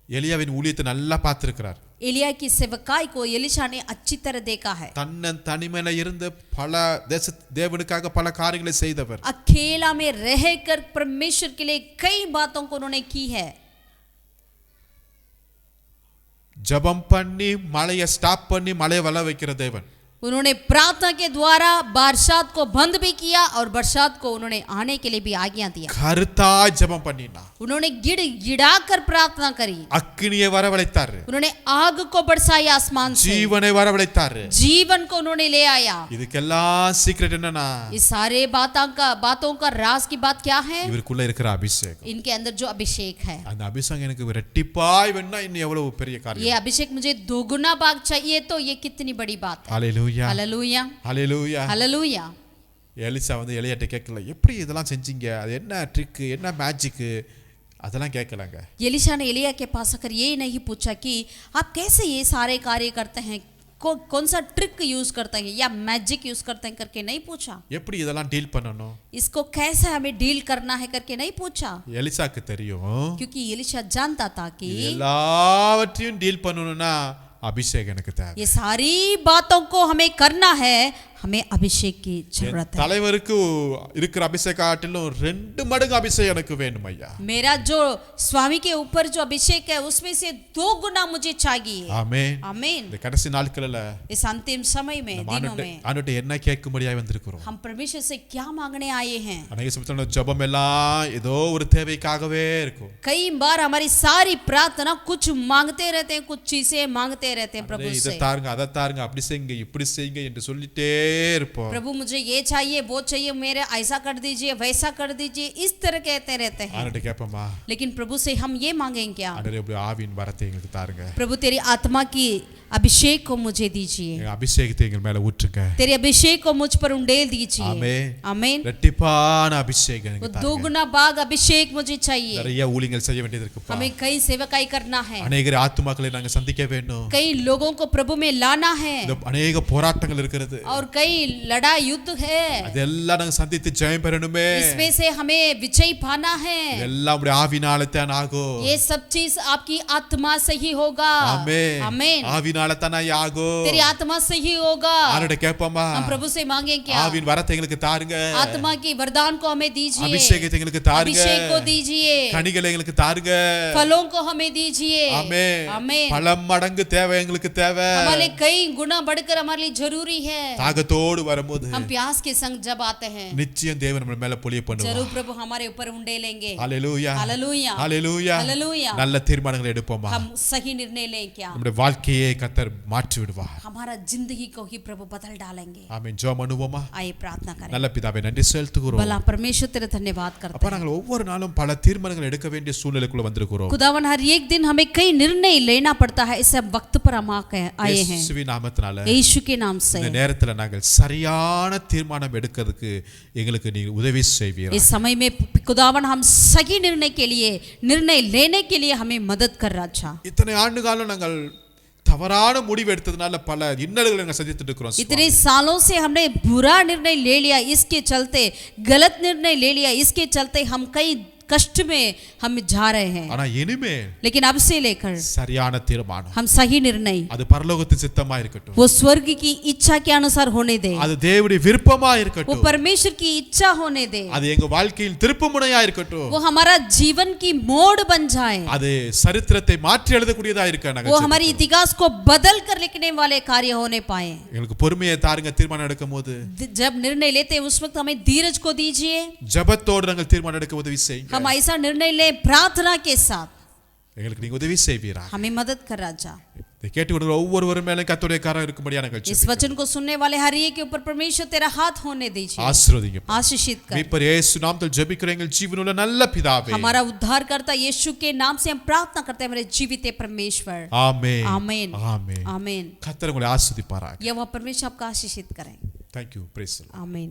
எலியாவின் ஊழியத்தை நல்லா பார்த்திருக்கிறார். एलिया की सेवकाई को एलिशा ने अच्छी तरह देखा है। தன்னன் தனிமையில இருந்து பல தேவனுக்காக பல காரியங்களை செய்தவர். अकेला में रहकर परमेश्वर के लिए कई बातों को उन्होंने की है। ஜெபம் பண்ணி மழையை ஸ்டாப் பண்ணி மழையை வளர வைக்கிற தேவன். उन्होंने प्रार्थना के द्वारा बरसात को बंद भी किया और बरसात को उन्होंने आने के लिए भी आज्ञा दिया। கருத்தாய் ஜெபம் பண்ணினா. उन्होंने गिड़गिड़ाकर प्रार्थना करी। அக்கினியை வரவழைத்தார். उन्होंने आग को बरसाया आसमान से। ஜீவனை வரவழைத்தார். जीवन को उन्होंने ले आया। இதுக்கெல்லாம் சீக்ரெட் என்னன்னா, इस सारे बातों का राज की बात क्या है? இவருக்குள்ள இருக்கிற அபிஷேகம். इनके अंदर जो अभिषेक है। அந்த அபிஷேகம் எனக்கு இரட்டிப்பாய் வேணும்னா இன்னும் எவ்வளவு பெரிய ये காரியம். अभिषेक मुझे दोगुना भाग चाहिए, तो ये कितनी बड़ी बात है। ஹல்லேலூயா. हालेलुया। ஹல்லேலூயா. हालेलुया। எலிசா வந்து எலியாட்ட கேட்கல, எப்படி இதெல்லாம் செஞ்சீங்க, அது என்ன ட்ரிக், என்ன மேஜிக், அதெல்லாம் கேட்கலங்க. एलिशा ने एलिया के पास आकर ये नहीं पूछा कि आप कैसे ये सारे कार्य करते हैं, कौन सा ट्रिक यूज करते हैं या मैजिक यूज करते हैं करके नहीं पूछा। எப்படி இதெல்லாம் டீல் பண்ணணும், इसको कैसे हमें डील करना है करके नहीं पूछा। எலிசாக்கு தெரியும். क्योंकि एलिशा जानता था कि எல்லாவற்றையும் டீல் பண்ணணும்னா அபிஷேகம் எனக்கு தேவை. ये सारी बातों को हमें करना है, हमें अभिषेक की जरूरत है। தலைவருக்கு இருக்கிற அபிஷேக காட்டிலும் 2 மடங்கு அபிஷேகம் எனக்கு வேணும் ஐயா. मेरा जो स्वामी के ऊपर जो अभिषेक है उसमें से 2 गुना मुझे चाहिए। ஆமென். आमीन। இந்த கடைசி நாட்களில इस अंतिम समय में दिनों में ஆண்டவர்ட்ட என்ன கேட்கும்படியாய் வந்திருக்கிறோம். हम परमेश्वर से क्या मांगने आए हैं। அநேக சமயத்துல ஜெபம் எல்லாம் ஏதோ ஒரு தேவைக்காகவே இருக்கும். कई बार हमारी सारी प्रार्थना कुछ मांगते रहते हैं, कुछ चीजें मांगते रहते हैं प्रभु இத से। தாருங்க அத தாருங்க அப்படி செய்யுங்க இப்படி செய்யுங்க என்று சொல்லிட்டே இருப்போம். प्रभु मुझे ये चाहिए वो चाहिए, मेरे ऐसा कर दीजिए वैसा कर दीजिए, इस तरह कहते रहते हैं। ஆண்டவர்ட்ட கேட்போமா? लेकिन प्रभु से हम ये मांगेंगे क्या? ஆண்டவரே இப்படி ஆவியின் வரத்தை எங்களுக்கு தாருங்க. प्रभु तेरी आत्मा की अभिषेक को मुझे दीजिए, எங்க அபிஷேகத்தை எங்கள் மேல ஊற்றுங்க. तेरे अभिषेक को मुझ पर उंडेल दीजिए। ஆமென். आमीन। ரெட்டிப்பான அபிஷேகம் वो எனக்கு 2 தாருங்க. गुना बाग अभिषेक मुझे चाहिए। நிறைய ஊழியங்கள் செய்ய வேண்டியது இருக்குப்பா. हमें कई सेवकाई करना है, அநேக ஆத்துமாக்களை நாங்க சந்திக்க வேண்டும். कई लोगों को प्रभु में लाना है, இந்த அநேக போராட்டங்கள் இருக்கிறது. और कई लड़ाई युद्ध है, அதெல்லாம் நாங்க சந்தித்து ஜெயம் பெறணுமே. इसमें से हमें विजय पाना है। இதெல்லாம் உடைய ஆவினால தான் ஆகும். ये सब चीज आपकी आत्मा से ही होगा। ஆமென். आमीन। ஆவினால தான் ஆகும். तेरी आत्मा से ही होगा। ஆண்டவர்ட்ட கேட்போமா? हम प्रभु से मांगे क्या? ஆவியின் வரத்தை எங்களுக்கு தாருங்க. आत्मा की वरदान को हमें दीजिए, அபிஷேகத்தை எங்களுக்கு தாருங்க. अभिषेक को दीजिए, கனிகளை எங்களுக்கு தாருங்க. फलों को हमें दीजिए। ஆமென். आमीन। பல மடங்கு தேவை எங்களுக்கு தேவை. हमारे लिए कई गुना बढ़कर हमारे लिए जरूरी है। தாகத்தோடு வரும்போது हम प्यास के संग जब आते हैं நிச்சயம் தேவன் நம்ம மேல பொழிய பண்ணுவார். जरूर प्रभु हमारे ऊपर उंडेलेंगे। ஹalleluya. हालेलूया। ஹalleluya. हालेलूया। நல்ல தீர்மானங்களை எடுப்போமா? हम सही निर्णय लें क्या? நம்முடைய வாழ்க்கையை கர்த்தர் மாற்றி விடுவார். हमारा जिंदगी को ही प्रभु बदल डालेंगे। ஆமென். ஜெபம் பண்ணுவோமா? आइए प्रार्थना करें। நல்ல பிதாவே நன்றி செலுத்துகிறோம். भला परमेश्वर तेरे धन्यवाद करते அப்ப हैं। நாங்கள் ஒவ்வொரு நாளும் பல தீர்மானங்கள் எடுக்க வேண்டிய சூழ்நிலைக்குள்ள வந்திருக்கிறோம். खुदावन हर एक दिन हमें कई निर्णय लेना पड़ता है, इस वक्त पर हम आए हैं। இயேசுவின் நாமத்தினால यीशु के नाम से இந்த நேரத்துல நாங்கள் சரியான தீர்மானம் எடுக்கிறதுக்கு எங்களுக்கு நீ உதவி செய்வீர். इस समय में खुदावन हम सही निर्णय के लिए, निर्णय लेने के लिए हमें मदद कर रहा। இத்தனை ஆண்டு காலம் நாங்கள் தவறான முடிவு எடுத்ததுனால பல இன்னல்களை நாங்கள் சந்தித்துட்டு இருக்கிறோம். इतने सालों से हमने बुरा निर्णय ले लिया, इसके चलते गलत निर्णय ले लिया, इसके चलते हम कई कष्ट में हम जा रहे हैं। ஆனா இனிமே लेकिन अब से लेकर சரியான தீர்மானம், हम सही निर्णय அது பரலோகத்தின் சித்தமா இருக்கட்டும், वो स्वर्ग की इच्छा के अनुसार होने दे, அது தேவனுடைய விருப்பமா वो இருக்கட்டும், परमेश्वर की इच्छा होने दे, அது எங்க வாழ்க்கையில் திருப்புமுனையா இருக்கட்டும், वो हमारा जीवन की मोड़ बन जाए, அது சரித்திரத்தை மாற்றி எழுதக்கூடியதா இருக்க वो हमारे इतिहास को बदल कर लिखने वाले कार्य होने पाए। எங்களுக்கு பொறுமையை தாருங்க. தீர்மானம் எடுக்கும்போது जब निर्णय लेते हैं उस वक्त हमें धीरज को दीजिए। ஜெபத்தோடு நாங்கள் தீர்மானம் எடுக்க உதவி செய்யுங்க. हम ऐसा निर्णय ले प्रार्थना के साथ, எங்களுக்கு நீங்க உதவி செய்வீரா? हमें मदद कर राजा। இதை கேட்டுக்கொண்டு ஒவ்வொருவரும் மேலே கர்த்தருடைய கரம் இருக்கும்படியா நாங்கள் इस ஜெபிக்கிறோம். वचन को सुनने वाले हर एक के ऊपर परमेश्वर तेरा हाथ होने दीजिए, ஆசீர்வதிங்க. आशीषित कर। மீட்பர் இயேசு நாமத்தில் ஜெபிக்கிறோம் எங்கள் ஜீவனுள்ள நல்ல பிதாவே. हमारा उद्धारकर्ता यीशु के नाम से हम प्रार्थना करते हैं, हमारे जीवित परमेश्वर। ஆமென். आमीन। ஆமென். आमीन। கர்த்தர் உங்களை ஆசீர்வதிப்பாராக. यह परमेश्वर आपका आशीषित करें। Thank you. Praise the Lord. आमीन।